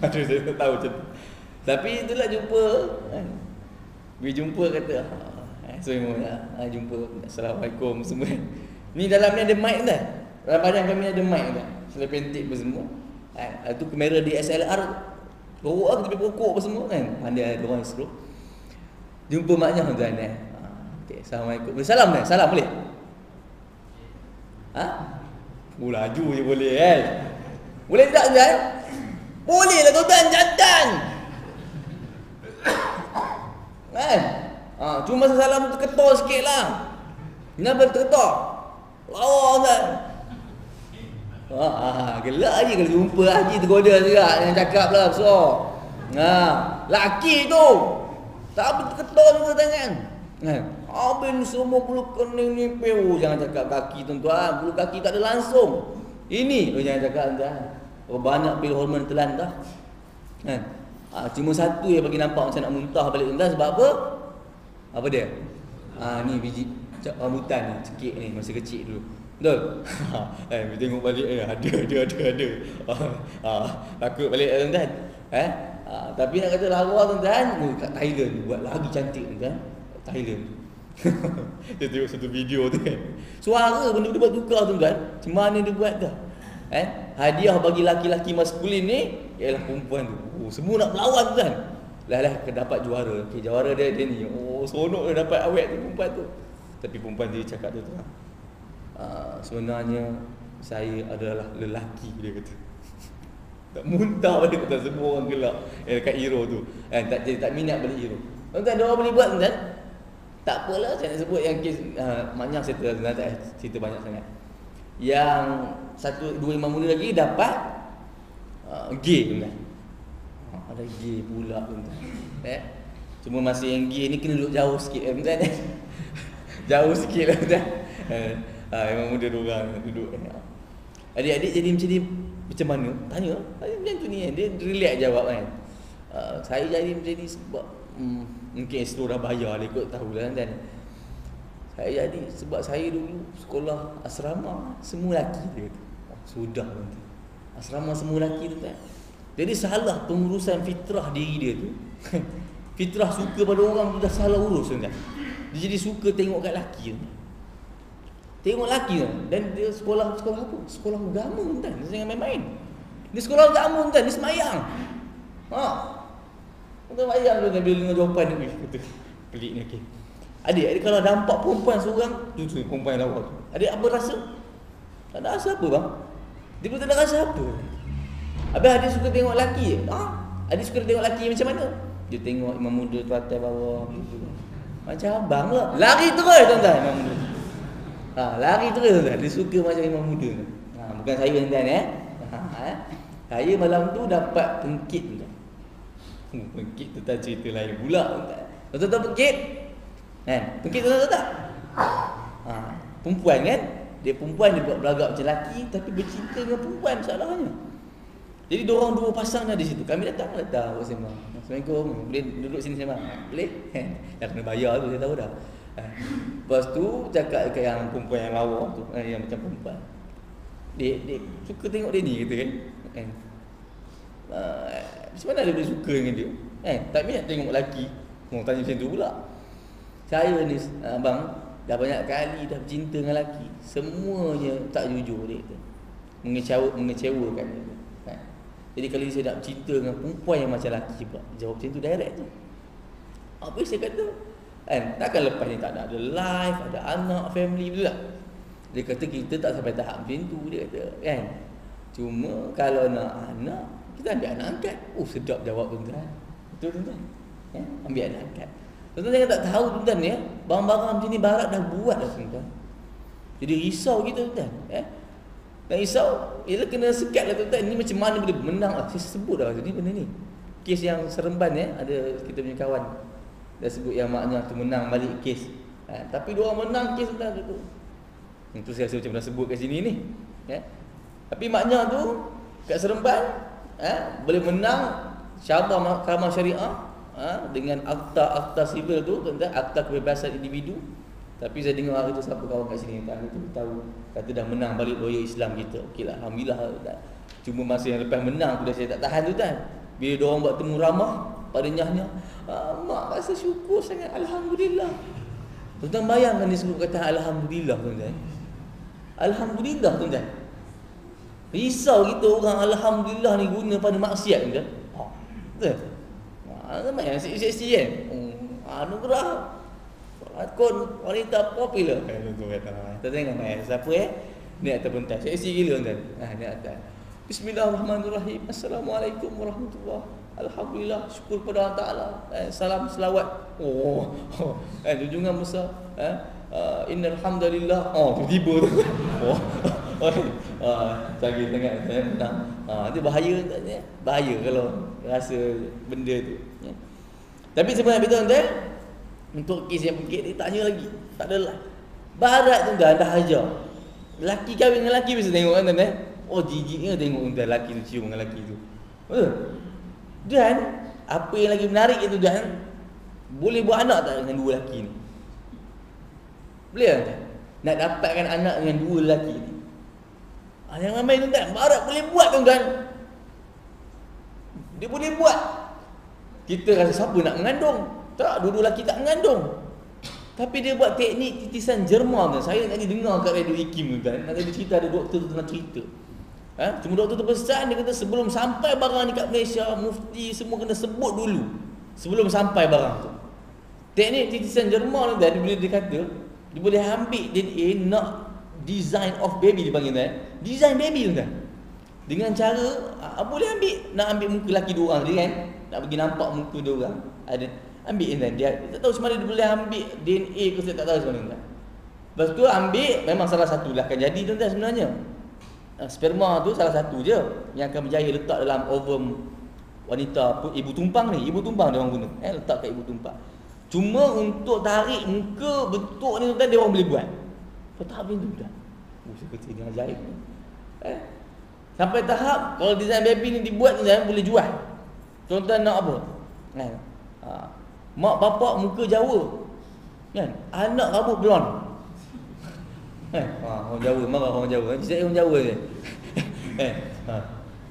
Mana saya tak tahu macam tu. Tapi itulah jumpa kan. Pergi jumpa kata semuanya jumpa Assalamualaikum semua. Ni dalam ni ada mic tak? Dalam badan kami ada mic tak? Selai pentik apa semua. Itu kamera DSLR. Rokok lah, tepi pokok apa semua kan. Pandai ada orang seru. Jumpa maknya tuan okay, Assalamualaikum. Salam dah, salam boleh? Laju je boleh kan? Boleh tak tuan? Boleh lah tuan, jantan. Kan? Cuma masa salam tu ketor sikit lah. Kenapa terketor? Lawa kan? Gelak je kalau jumpa haji tergoda juga yang cakap lah so. Laki tu tak apa terketor juga tangan. Habis semua bulu kening ni jangan cakap kaki tuan-tuan, bulu kaki tak ada langsung. Ini jangan cakap tuan. Banyak pil hormon telan dah. Cuma satu yang bagi nampak macam nak muntah balik tuan sebab apa? Apa dia? Ni biji rambutan ni, cekik ni masa kecil dulu. Betul? Bila tengok balik ada. Takut balik tuan-tuan. Tapi nak kata lawa tuan-tuan, kat Thailand buat lagi cantik tuan-tuan. Thailand. Dia tengok satu video tu kan. Suara benda dia buat tukar tuan-tuan. Macam mana dia buat tu? Hadiah bagi laki-laki maskulin ni ialah perempuan tu. Semua nak melawan tuan. Lah dapat juara. Okey, juara dia ni. Seronok dia dapat awet tu perempuan tu. Tapi perempuan dia cakap tu sebenarnya saya adalah lelaki, dia kata. Tak muntah balik tuan, semua orang gelak dekat hero tu. Tak minat balik hero. Tuan-tuan, dia orang boleh buat tuan. Tak apalah saya nak sebut yang kes banyak cerita tuan, tak cerita banyak sangat. Yang dua imam muda lagi dapat gay tuan. Ada gay pula tuan. Cuma masa yang gay ni kena duduk jauh sikit tuan. Jauh sikit lah tuan. Imam muda dua orang duduk. Adik-adik jadi macam mana? Tanya macam tu ni kan. Dia relax jawab kan. Saya jadi macam ni sebab mungkin seluruh bayar dia ikut tahu lah kan. Saya jadi sebab saya dulu sekolah asrama semua lelaki dia kata. Sudah nanti. Asrama semua lelaki tu kan. Jadi salah pengurusan fitrah diri dia tu. Fitrah suka pada orang tu dah salah urus kan. Dia jadi suka tengok kat lelaki tu. Tengok lelaki tu. Dan dia sekolah apa? Sekolah agama kan. Dia jangan main-main. Dia sekolah agama kan, dia semayang. Kita bayang tu bila dengar jawapan dia kata. Pelik ni okey. Adik kalau nampak perempuan seorang tu perempuan yang lawa tu. Adik apa rasa? Tak ada rasa apa bang? Dia pun tak ada rasa apa. Habis adik suka tengok lelaki je. Adik suka tengok lelaki macam mana? Dia tengok imam muda tu atas bawah gitu. Macam abang lah. Lari terus tuan-tuan imam muda. Lari terus tuan-tuan. Dia suka macam imam muda tu. Bukan saya tuan-tuan Saya malam tu dapat pengkit tuan. Pengkit tu tak cerita lain pula tuan. Tuan-tuan pengkit? Pengkit tu tahu tak? Perempuan kan? Dia perempuan dia buat beragak macam lelaki tapi bercinta dengan perempuan masalahnya. Jadi diorang dua pasang dah di situ. Kami datang bersama. Assalamualaikum. Boleh duduk sini sama? Boleh? Dah kena bayar tu saya tahu dah. Lepas tu cakap dekat yang perempuan yang lawa tu, yang macam perempuan. Dia suka tengok dia ni kata kan. Macam mana dia boleh suka dengan dia? Tak minat tengok lelaki. Orang tanya macam tu pula. Saya ni abang dah banyak kali dah bercinta dengan lelaki, semuanya tak jujur dia kata. Mengecewakan dia. Jadi kalau saya nak bercinta dengan perempuan yang macam lelaki pula, jawab macam tu direct tu. Apa saya kata? Takkan lepas ni tak ada life, ada anak, family, betul tak? Dia kata kita tak sampai tahap macam tu, dia kata kan. Cuma kalau nak anak, kita ambil anak angkat. Sedap jawab tuan-tuan. Betul tuan-tuan? Ambil anak angkat. Tuan-tuan jangan tak tahu tuan-tuan ya, barang-barang macam ni barat dah buat dah tuan-tuan. Jadi risau kita tuan-tuan. Dan risau, ialah kena sekat lah tuan-tuan. Ni macam mana boleh menang lah. Saya sebut dah ni benda ni. Kes yang Seremban ada kita punya kawan dah sebut yang maknya tu menang balik kes. Tapi dua orang menang kes tuan-tuan tu. Itu saya rasa macam dah sebut kat sini ni. Tapi maknya tu kat Seremban boleh menang syabas mahkamah syariah dengan akta sivil tu tuan-tuan, akta kebebasan individu. Tapi saya dengar hari tu siapa kawan kat sini hari tu tahu kata dah menang balik lawyer Islam kita. Okeylah, alhamdulillah. Cuma masa yang lepas menang tu dah saya tak tahan tu tuan. Bila dia orang buat temu ramah pada nyahnya, mak rasa syukur sangat, alhamdulillah. Tuan-tuan bayangkan dia sebut kata alhamdulillah tuan-tuan. Alhamdulillah tuan-tuan. Risau kita orang alhamdulillah ni guna pada maksiat tuan-tuan. Betul? Ramai yang seksi-seksi kan. Anugerah pelakon wanita popular. Kita tengok siapa ni atas pentas. Seksi gila tuan. Ni atas. Bismillahirrahmanirrahim. Assalamualaikum warahmatullahi. Alhamdulillah, syukur pada Allah Taala. Salam selawat. Junjungan besar. Innal hamdalillah. Tiba-tiba tu. Lagi tengah menang. Dia bahaya tak ni? Bahaya kalau rasa benda tu. Tapi sebenarnya tuan-tuan, untuk kes yang pekit dia tanya lagi. Tak ada lah. Barat tu dah hajar. Lelaki kahwin dengan lelaki bisa tengok kan tuan-tuan. Jijiknya tengok tuan lelaki tu cium dengan lelaki tu. Betul? Dan apa yang lagi menarik itu dan boleh buat anak tak dengan dua lelaki ni? Boleh tak? Nak dapatkan anak dengan dua lelaki ni. Yang ramai tuan-tuan, barat boleh buat tuan-tuan. Dia boleh buat. Kita rasa siapa nak mengandung? Tak, dua-dua lelaki tak mengandung. Tapi dia buat teknik titisan jerma tuan. Saya tadi dengar kat radio IKIM tuan. Nanti dia cerita ada doktor tu tengah cerita. Cuma doktor tu pesan, dia kata sebelum sampai barang ni kat Malaysia, mufti semua kena sebut dulu sebelum sampai barang tu. Teknik titisan jerma tuan, bila dia kata dia boleh ambil DNA nak design of baby, dia panggil tuan. Design baby tuan. Dengan cara boleh nak ambil muka lelaki dua orang dia kan. Nak bagi nampak muka dua orang. Ada ambil tuan. Dia tak tahu macam mana dia boleh ambil DNA ke, saya tak tahu macam mana tuan. Lepas tu ambil, memang salah satu lah akan jadi tuan sebenarnya. Sperma tu salah satu je yang akan berjaya letak dalam ovum wanita ibu tumpang ni. Ibu tumpang dia orang guna. Letak kat ibu tumpang. Cuma untuk tarik muka bentuk ni tuan, dia orang boleh buat. Tak macam tu tuan. Saya kata ini ajaib ni. Sampai tahap kalau design baby ni dibuat tuan boleh jual. Tuan-tuan nak apa? Mak bapak muka Jawa. Kan? Anak rambut blond. Orang Jawa, marah orang Jawa. Saya orang Jawa je.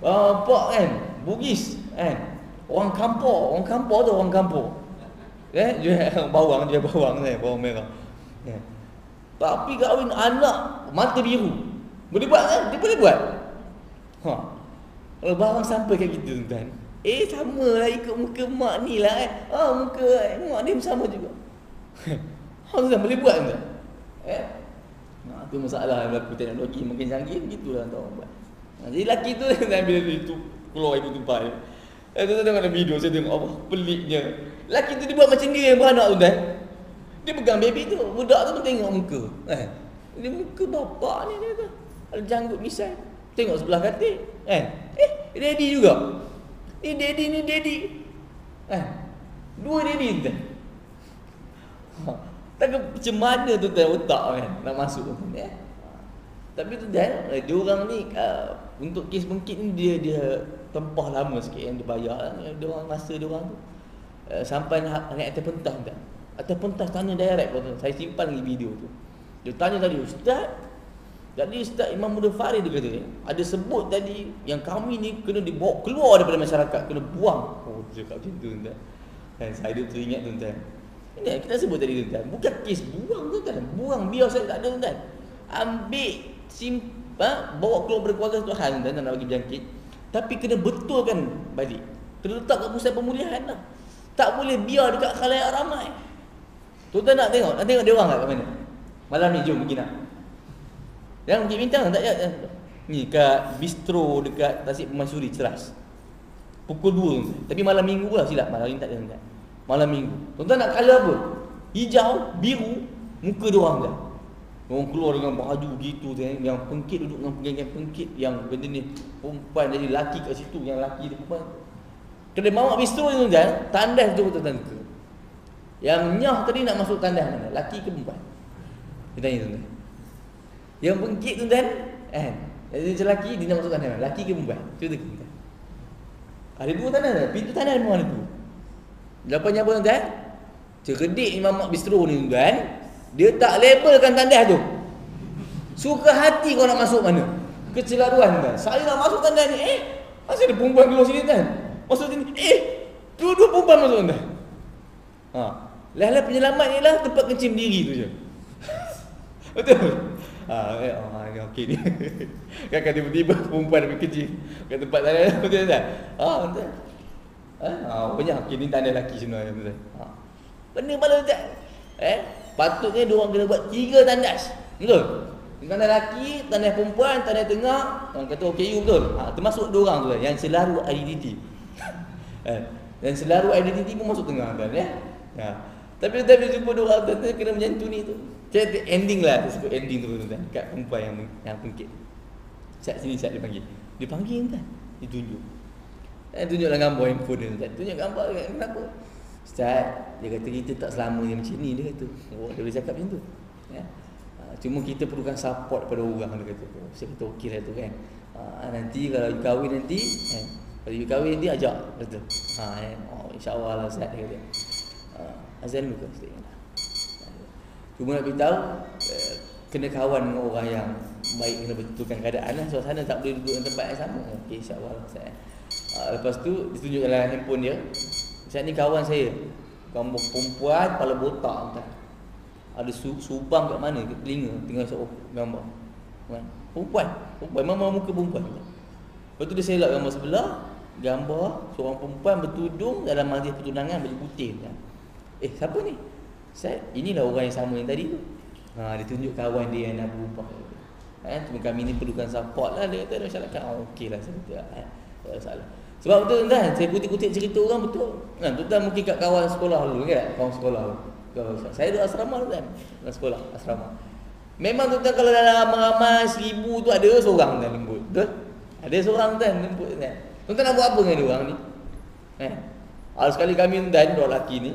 Bapak kan, Bugis kan. Orang kampung tu orang kampung. Jual bawang bawang merah. Tapi kahwin anak mata biru. Boleh buat kan? Dia boleh buat. Kalau barang sampai kat kita tuan. Sama lah ikut muka mak ni lah muka mak dia sama juga. Tuan boleh buat tuan. Itu masalah berlaku teknologi makin canggih, begitulah tuan buat. Jadi lelaki tu bila itu keluar ibu tumpah dia. Tuan tengok ada video, saya tengok apa peliknya. Lelaki tu dia buat macam dia yang beranak tu tuan. Dia pegang baby tu, budak tu pun tengok muka. Dia muka bapak ni dia tu. Ada janggut misai. Tengok sebelah katil. Daddy juga. Ni daddy. Dua daddy tu. Tak macam mana tu otak kan nak masuk tu ya. Tapi tu dia orang ni untuk kes bengkit ni dia tempah lama sikit yang dia bayar. Dia orang masa dia orang tu sampai naik atas pentas tak. Atas pentas tanya direct tu. Saya simpan lagi video tu. Dia tanya tadi, "Ustaz, Jadi Ustaz Imam Muda Farid dia kata, ada sebut tadi yang kami ni kena dibawa keluar daripada masyarakat, kena buang. Oh, dia cakap macam tu tuan. Dan saya teringat tuan. Ini kita sebut tadi tuan. Bukan kes buang tuan. Buang biar saya tak ada tuan. Ambil bawa keluar daripada keluarga Tuhan tuan, nak bagi berjangkit. Tapi kena betulkan balik. Kena letak kat pusat pemulihan lah. Tak boleh biar dekat khalayak ramai. Tuan nak tengok dia orang kat mana? Malam ni jom pergi nak. Yang Bukit Bintang tak ada. Ni kat bistro dekat Tasik Permaisuri Ceras. Pukul 2. Tapi malam minggu lah silap. Malam ni tak ada tuan. Malam minggu. Tuan nak colour apa? Hijau, biru, muka dia orang dah. Orang keluar dengan baju gitu tuan. Yang pengkit duduk dengan geng-geng pengkit yang benda ni perempuan jadi laki kat situ, yang laki dia perempuan. Kedai mamak bistro ni tuan, tandas tu tuan ke. Yang nyah tadi nak masuk tandas mana? Laki ke perempuan? Dia tanya tuan. Yang pengkit tu kan, jadi macam lelaki, dia nak masuk tandas. Lelaki ke perempuan? Cuba tengok tuan. Ada dua tandas dah. Pintu tandas memang ada tu. Jawapannya apa tuan? Cerdik Imam Mak Bistro ni tuan, dia tak labelkan tandas tu. Suka hati kau nak masuk mana. Kecelaruan tuan. Saya nak masuk tandas ni, masih ada perempuan keluar sini tuan. Masuk sini, dua-dua perempuan masuk tuan. Lah penyelamat ni lah tempat kencing diri tu je. Betul? Okey ni. Kan tiba-tiba perempuan pergi kerja kat tempat tandas betul tak? Betul. Banyak okey ni tandas lelaki sebenarnya betul. Benar pala tak? Patutnya dia orang kena buat 3 tandas. Betul? Tandas lelaki, tandas perempuan, tandas tengah, orang kata OKU betul. Termasuk 2 orang tu lah yang selaru identiti. Dan selaru identiti pun masuk tengah kan Tapi jumpa 2 orang tu kena macam tu ni tu. Jadi ending lah, sebut ending tu tuan. Kat perempuan yang pengkit. Sat sini dia panggil. Dia panggil kan. Dia tunjuk. Tunjuklah gambar handphone dia tuan. Tunjuk gambar kenapa? Ustaz, dia kata kita tak selamanya macam ni dia kata. Dia boleh cakap macam tu. Cuma kita perlukan support pada orang dia kata. Saya kata okeylah tu kan. Nanti kalau you kahwin nanti, kalau you kahwin nanti ajak kata. Insya-Allah lah Ustaz dia kata. Azan luka Ustaz. Cuma nak beritahu kena kawan dengan orang yang baik, kena betulkan keadaan lah. Suasana tak boleh duduk dalam tempat yang sama. Okey, insya-Allah Ustaz. Lepas tu ditunjukkanlah handphone dia. Ustaz ni kawan saya. Gambar perempuan kepala botak entah. Ada subang kat mana kat telinga tengah gambar. Perempuan memang muka perempuan. Lepas tu dia selak gambar sebelah, gambar seorang perempuan bertudung dalam majlis pertunangan baju putih. Siapa ni? Ustaz, inilah orang yang sama yang tadi tu. Dia tunjuk kawan dia yang nak berubah. Cuma kami ni perlukan support lah. Dia kata masyarakat. Okey lah saya kata. Tak ada salah. Sebab betul tuan, saya kutip-kutip cerita orang betul. Tuan mungkin kat kawan sekolah dulu kan? Kawan sekolah dulu. Saya duduk asrama tu kan? Dalam sekolah, asrama. Memang tuan kalau dalam ramai 1000 tu ada seorang tuan lembut. Betul? Ada seorang tuan lembut kan? Tuan nak buat apa dengan dia orang ni? Sekali kami tuan, dua lelaki ni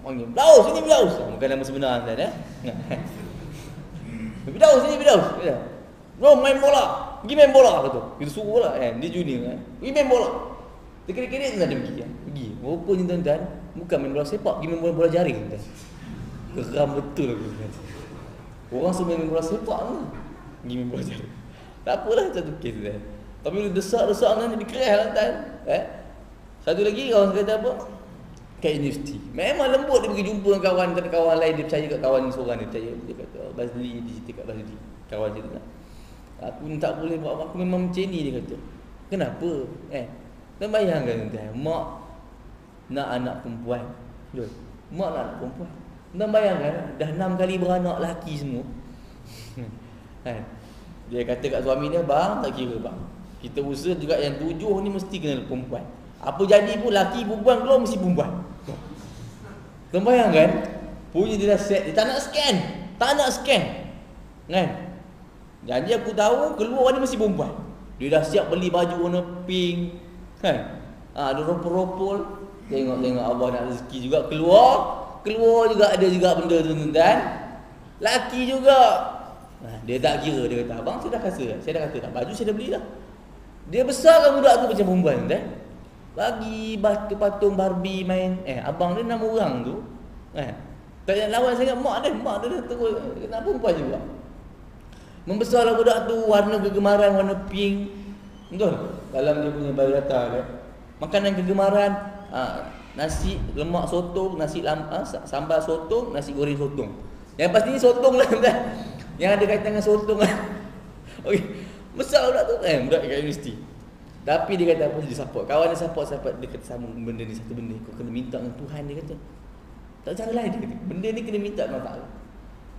panggil, Bidaus, sini Bidaus. Bukan nama sebenar tuan Bidaus, sini Bidaus. Bro, main bola. Pergi main bola kata. Kita suruh lah kan. Dia junior kan. Pergi main bola. Terkira-kira tuan dia pergi kan. Pergi. Rupanya tuan-tuan, bukan main bola sepak, pergi main bola jaring tuan. Geram betul aku tuan. Orang semua main bola sepak kan. Pergi main bola jaring. Tak apalah satu kes tuan. Tapi bila desak-desak kan jadi crash lah tuan. Satu lagi orang kata apa? Kat universiti. Memang lembut dia pergi jumpa dengan kawan lain, dia percaya kat kawan seorang dia percaya. Dia kata Bazli, dia cerita kat Bazli. Kawan dia tu kan. Aku tak boleh buat apa, aku memang macam ni dia kata. Kenapa? Dan bayangkan tuan, mak nak anak perempuan. Betul. Mak nak anak perempuan. Dan bayangkan dah 6 kali beranak lelaki semua. Dia kata kat suami dia, bang tak kira bang. Kita usaha juga yang 7 ni mesti kena perempuan. Apa jadi pun lelaki perempuan keluar mesti perempuan. Dan bayangkan punya dia dah set, dia tak nak scan. Kan? Janji aku tahu keluar ni mesti perempuan. Dia dah siap beli baju warna pink. Kan? Ada ropol-ropol. Tengok Allah nak rezeki juga keluar juga ada juga benda tu tuan. Laki juga. Dia tak kira, dia kata abang saya dah kata dah baju saya dah beli dah. Dia besarkan budak tu macam perempuan tuan. Bagi patung Barbie main. Abang dia 6 orang tu. Tak nak lawan sangat mak dia dah terus kena perempuan juga. Membesarlah budak tu, warna kegemaran warna pink. Betul? Dalam dia punya biodata kan. Makanan kegemaran, nasi lemak sotong, sambal sotong, nasi goreng sotong. Yang pastinya sotong lah kan. Yang ada kaitan dengan sotong lah. Okey. Besar budak tu budak kat universiti. Tapi dia kata apa, dia support. Kawan dia support dia kata sama benda ni, satu benda kau kena minta dengan Tuhan, dia kata. Tak cara lain, dia kata. Benda ni kena minta dengan Allah Taala.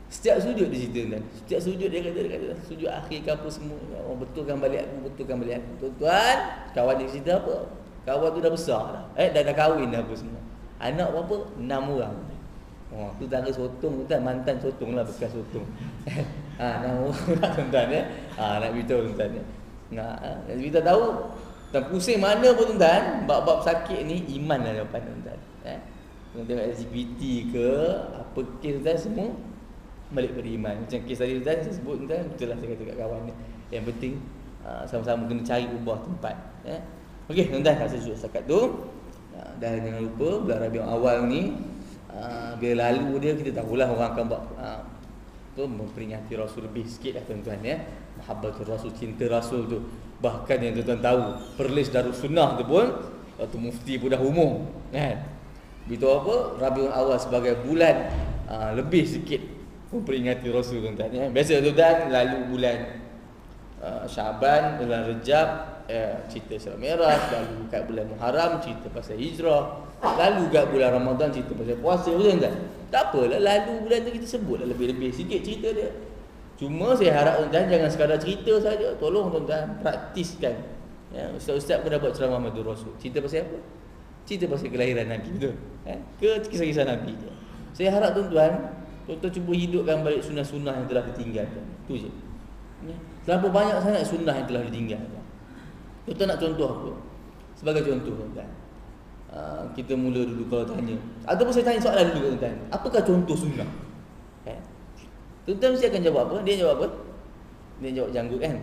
Setiap sujud dia cerita kan. Setiap sujud dia kata sujud akhir ke apa semua. Oh, betulkan balik aku. Tuan-tuan, kawan dia cerita apa? Kawan tu dah besar dah. Dah kahwin dah apa semua. Anak berapa? 6 orang. Oh, tu tangga sotong tu, mantan sotong lah, bekas sotong. 6 orang tuan-tuan ya. Nak beritahu tuan-tuan ya. Nak kita tahu tak pusing mana pun tuan-tuan, bab-bab sakit ni iman lah jawapan tuan-tuan. Tengok LGBT ke apa kes tuan semua balik pada iman. Macam kes tadi tuan saya sebut tuan, betul lah saya kata kat kawan ni. Yang penting sama-sama kena cari ubah tempat ya. Okey tuan-tuan, rasa sujud setakat tu. Dan jangan lupa bulan Rabiul Awal ni bila lalu dia kita tahulah orang akan buat memperingati Rasul lebih sikit lah tuan-tuan ya. Mahabbatul Rasul, cinta Rasul tu. Bahkan yang tuan-tuan tahu Perlis Darus Sunnah tu pun waktu mufti pun dah umum kan. Begitu apa Rabiul Awal sebagai bulan lebih sikit memperingati Rasul tuan-tuan ya. Biasa tuan-tuan lalu bulan Syaban, bulan Rejab cerita Isra Mi'raj, lalu kat bulan Muharram cerita pasal hijrah, lalu kat bulan Ramadan cerita pasal puasa betul tak? Tak apalah, lalu bulan tu kita sebutlah lebih-lebih sikit cerita dia. Cuma saya harap tuan-tuan jangan sekadar cerita saja, tolong tuan-tuan praktiskan. Ya, ustaz-ustaz pun dah buat ceramah Mahdud Rasul. Cerita pasal apa? Cerita pasal kelahiran Nabi betul. Ke kisah-kisah Nabi je. Saya harap tuan-tuan cuba hidupkan balik sunnah-sunnah yang telah ditinggalkan. Tu je. Ya. Terlalu banyak sangat sunnah yang telah ditinggalkan. Tuan-tuan nak contoh apa? Sebagai contoh tuan-tuan. Kita mula dulu kalau tanya. Ataupun saya tanya soalan dulu tuan-tuan. Apakah contoh sunnah? Tuan-tuan mesti akan jawab apa? Dia jawab apa? Dia jawab janggut kan?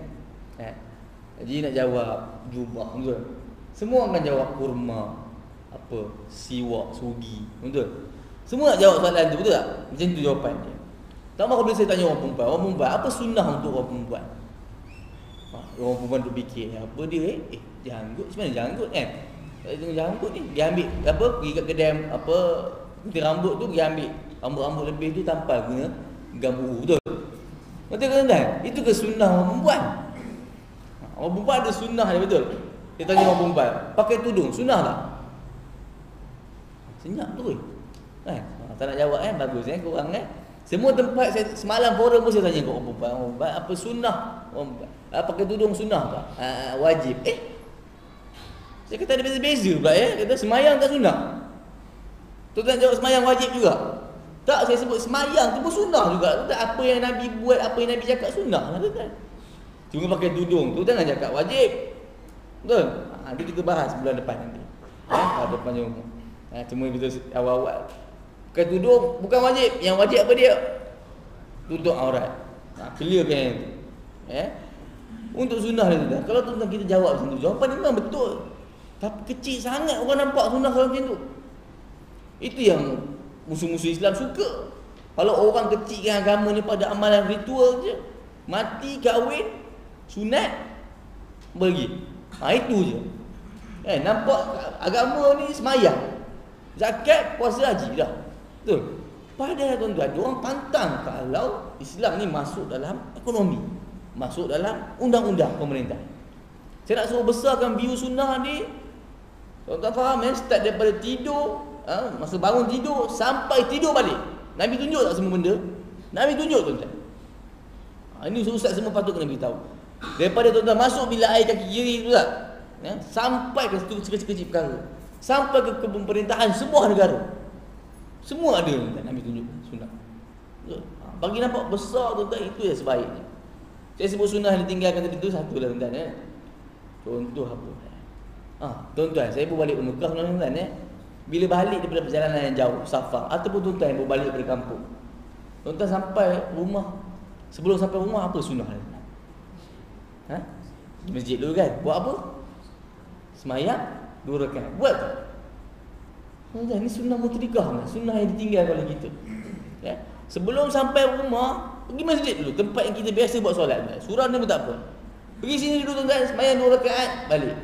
Jadi nak jawab jubah betul. Semua akan jawab kurma, apa, siwak, sugi, betul? Semua nak jawab soalan tu, betul tak? Macam tu jawapan dia. Tak mahu bila saya tanya orang perempuan, apa sunnah untuk orang perempuan? Orang perempuan tu fikir, apa dia janggut, macam mana janggut kan? Tengok janggut ni, dia ambil apa, pergi kat kedai apa, gunting rambut tu, dia ambil rambut-rambut lebih tu tampal guna gambu, betul? Betul ke tuan-tuan? Itu ke sunnah orang perempuan? Orang perempuan ada sunnah dia, betul? Dia tanya orang perempuan, pakai tudung, sunnah tak? Senyap tu tak nak jawab bagus korang semua tempat saya semalam forum pun saya tanya kat orang perempuan, apa sunnah orang perempuan? Pakai tudung sunnah tak? Wajib. Saya kata ada beza-beza pula kata semayang tak sunnah. Tuan-tuan jawab semayang wajib juga. Tak, saya sebut semayang tu pun sunnah juga. Tuan-tuan, apa yang Nabi buat, apa yang Nabi cakap sunnah lah tuan-tuan. Cuma pakai tudung tu jangan cakap wajib. Betul? Nanti kita bahas bulan depan nanti. Depan umum. Cuma betul awal-awal. Pakai tudung bukan wajib. Yang wajib apa dia? Tutup aurat. Clear kan yang tu. Untuk sunnah dia tuan. Kalau tuan-tuan kita jawab macam tu, jawapan dia memang betul. Tapi kecil sangat orang nampak sunnah kalau macam tu. Itu yang musuh-musuh Islam suka. Kalau orang kecilkan agama ni pada amalan ritual je, mati, kahwin, sunat, pergi. Itu je. Nampak agama ni semayang, zakat, puasa, haji dah. Betul? Padahal tuan-tuan, diorang pantang kalau Islam ni masuk dalam ekonomi, masuk dalam undang-undang pemerintah. Saya nak suruh besarkan view sunnah ni. Tuan-tuan faham start daripada tidur, masa bangun tidur sampai tidur balik. Nabi tunjuk tak semua benda? Nabi tunjuk tuan-tuan. Ini ustaz semua patut kena beritahu. Daripada tuan-tuan masuk bilik air kaki kiri tu tak? Sampai ke kecil-kecil perkara. Sampai ke pemerintahan sebuah negara. Semua ada tuan-tuan, Nabi tunjuk sunnah. Bagi nampak besar tuan-tuan, itu yang sebaiknya. Saya sebut sunnah yang ditinggalkan tadi tu satu lah tuan-tuan. Contoh apa? Tuan-tuan, saya pun balik ke Mekah tuan-tuan bila balik daripada perjalanan yang jauh, safar, ataupun tuan-tuan yang balik daripada kampung, tuan-tuan sampai rumah, sebelum sampai rumah apa sunnah dia? Di masjid dulu kan, buat apa? Semayang 2 rakaat. Buat tak? Tuan-tuan, ni sunnah mutrikah, sunnah yang ditinggalkan oleh kita. Sebelum sampai rumah, Pergi masjid dulu, tempat yang kita biasa buat solat. Surau ni pun tak apa. Pergi sini dulu tuan-tuan, sembahyang 2 rakaat, balik.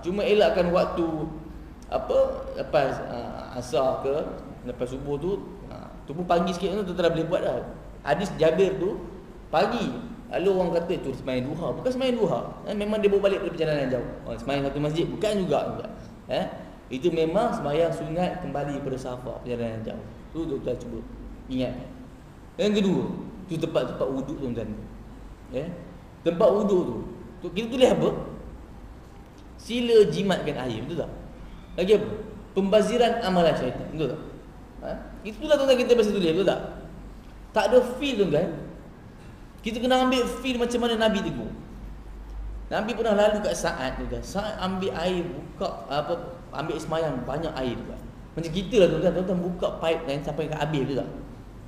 Cuma elakkan waktu lepas asar ke lepas subuh tu pun pagi sikit tu tak boleh buat dah. Hadis Jabir tu pagi. Lalu orang kata tu sembahyang duha, bukan sembahyang duha. Memang dia bawa balik dari perjalanan jauh. Sembahyang satu masjid bukan juga. Itu memang sembahyang sunat kembali pada safar perjalanan jauh. Tu tuan-tuan cuba ingat. Yang kedua, tu tempat-tempat wuduk tuan-tuan. Tempat wuduk tu kita tulis apa? Sila jimatkan air, betul tak? Lagi apa? Pembaziran amalan syaitan, betul tak? Itulah tuan-tuan kita biasa tulis, betul tak? Tak ada feel tuan-tuan. Kita kena ambil feel macam mana Nabi tegur. Nabi pernah lalu kat Sa'ad tuan-tuan. Sa'ad ambil air, ambil semayang banyak air tuan. Macam kita lah tuan-tuan, tuan-tuan buka pipe kan sampai ke habis, betul tak?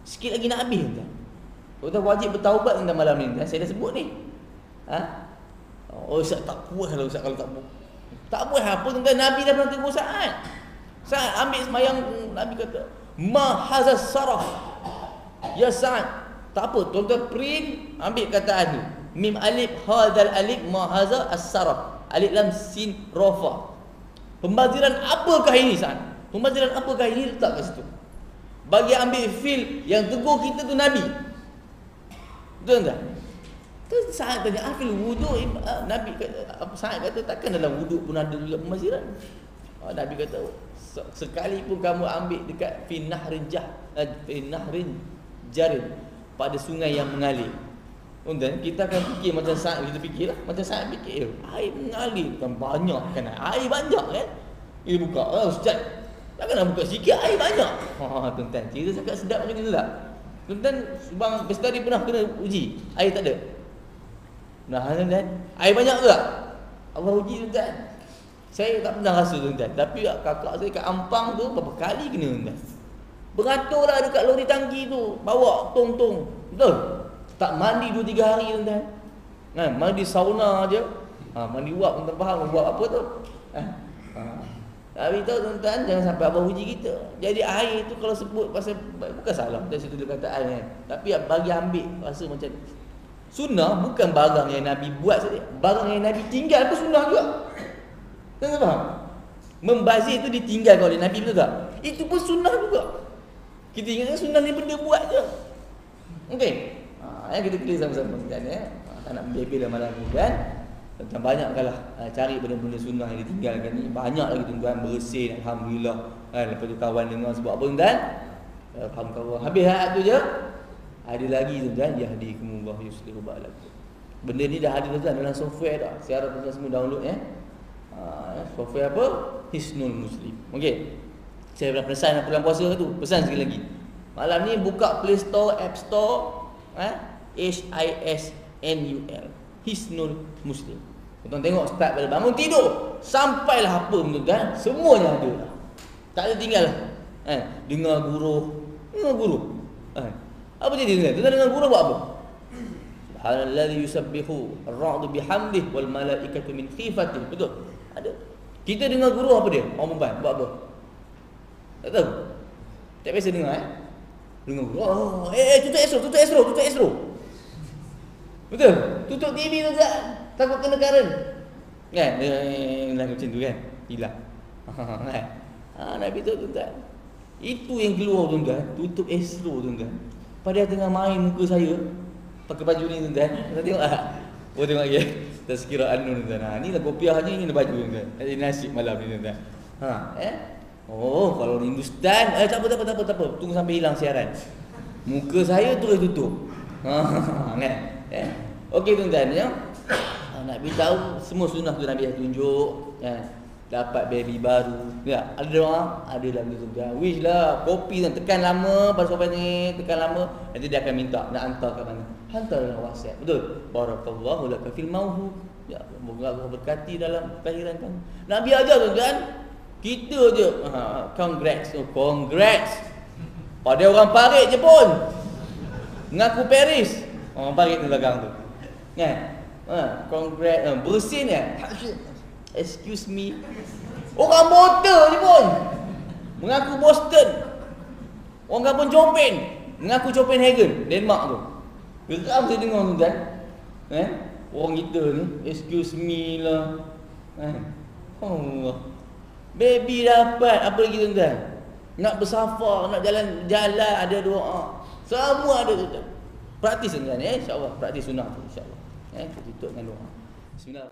Sikit lagi nak habis tuan-tuan. Tuan-tuan wajib bertaubat tentang malam ni tuan. Saya dah sebut ni. Ustaz tak puas lah Ustaz kalau tak puas. Tak puas apa tuan-tuan, Nabi dah pernah tegur Sa'ad. Sa'ad ambil semayang, Nabi kata, "Ma hazas saraf." Ya Sa'ad, tak apa, tuan-tuan print, ambil kataan ni. Mim alif hadzal alif ma haza as-saraf. Alif lam sin rafa. Pembaziran apakah ini Sa'ad? Pembaziran apakah ini, letak kat situ. Bagi ambil feel yang tegur kita tu Nabi. Betul tak? Tu Sa'ad tanya, "Afil wudu'?" Nabi kata, Sa'ad kata, "Takkan dalam wuduk pun ada juga pembaziran?" Nabi kata, "Sekalipun kamu ambil dekat fi nahrin jarin, pada sungai yang mengalir." Dan kita akan fikir macam Sa'ad, kita fikirlah macam Sa'ad fikir, air mengalir kan banyak kan, air banyak kan. Kita buka, Ustaz, takkan nak buka sikit, air banyak. Tuan-tuan, cerita sangat sedap macam tu tak? Tuan-tuan, Bang Bestari pernah kena uji, air tak ada. Nah, tuan-tuan, air banyak ke tak? Allah uji tuan-tuan. Saya tak pernah rasa tuan-tuan, tapi kakak saya kat Ampang tu berapa kali kena tuan-tuan. Beratur lah dekat lori tangki tu, bawa tong-tong. Betul? Tak mandi 2-3 hari tuan-tuan. Mandi sauna je. Mandi wap, tuan-tuan faham wap apa tu? Tapi tahu tuan-tuan, jangan sampai abang uji kita. Jadi air tu kalau sebut pasal, bukan salah dari situ kataan kan. Tapi bagi ambil rasa macam sunnah bukan barang yang Nabi buat saja. Barang yang Nabi tinggal pun sunnah juga. Tuan-tuan faham? Membazir itu ditinggalkan oleh Nabi, betul tak? Itu pun sunnah juga. Kita ingatkan sunnah ni benda buat je. Okey. Kita clear sama-sama kan ya. Tak nak membebel malam ni kan. Tentang banyaklah cari benda-benda sunnah yang ditinggalkan ni. Banyak lagi tuan-tuan, bersin alhamdulillah. Lepas tu kawan dengar sebab apa tuan? Alhamdulillah. Habis ayat tu je. Ada lagi tuan-tuan, yahdikumullah yuslihu ba'alakum. Benda ni dah ada tuan-tuan dalam software dah. Saya harap tuan-tuan semua download software apa? Hisnul Muslim. Okey. Saya pernah pesan bulan puasa tu. Pesan sekali lagi. Malam ni buka Play Store, App Store, HISNUL, Hisnul Muslim. Tuan-tuan tengok start pada bangun tidur sampailah apa tuan-tuan, semuanya ada dah. Tak ada tinggal lah. Dengar guru. Apa jadi tuan-tuan? Tuan-tuan dengar guru buat apa? Subhanallazi yusabbihu ar-ra'du bihamdihi wal malaikatu min khifatihi. Betul? Ada. Kita dengar guru apa dia? Orang perempuan buat apa? Tak tahu. Tak biasa dengar dengar guru. Tutup Astro. Betul? Tutup TV tu tak? Takut kena current. Kan? Macam tu kan? Hilang. Nabi tu tuan-tuan. Itu yang keluar tuan-tuan. Tutup Astro tuan-tuan. Padahal tengah main muka saya pakai baju ni tuan-tuan. Kita tengok tengok lagi. Tazkirah An-Nur tuan-tuan. Ni lah kopiahnya, ini lah baju tuan-tuan. Jadi nasib malam ni tuan-tuan. Kalau Hindustan, tak apa. Tunggu sampai hilang siaran. Muka saya terus tutup. Kan? Okey tuan-tuan ya. Nak beritahu semua sunnah tu Nabi dah tunjuk. Dapat baby baru. Ya, ada doa, ada lagi tuan-tuan. Wish lah, kopi kan tekan lama pada sobat ni, tekan lama, nanti dia akan minta nak hantar ke mana. Hantar dalam WhatsApp. Betul? Barakallahu laka fil mauhub. Ya, semoga Allah berkati dalam kelahiran kamu. Nabi ajar tuan-tuan. Kita je congrats pada orang Parit je pun ngaku Paris. Orang Parit tu belakang tu kan. Congrats bersin ya. Excuse me. Orang Botol je pun mengaku Boston. Orang kampung Jompin Mengaku Copenhagen, Denmark tu. Geram saya dengar tuan. Orang kita ni, excuse me lah. Allah. Baby dapat, apa lagi tuan? Nak bersafar, nak jalan ada doa. Semua ada tuan. Praktis tuan, insya-Allah. Praktis sunnah tu insya-Allah. Kita tutup dengan doa. Bismillah.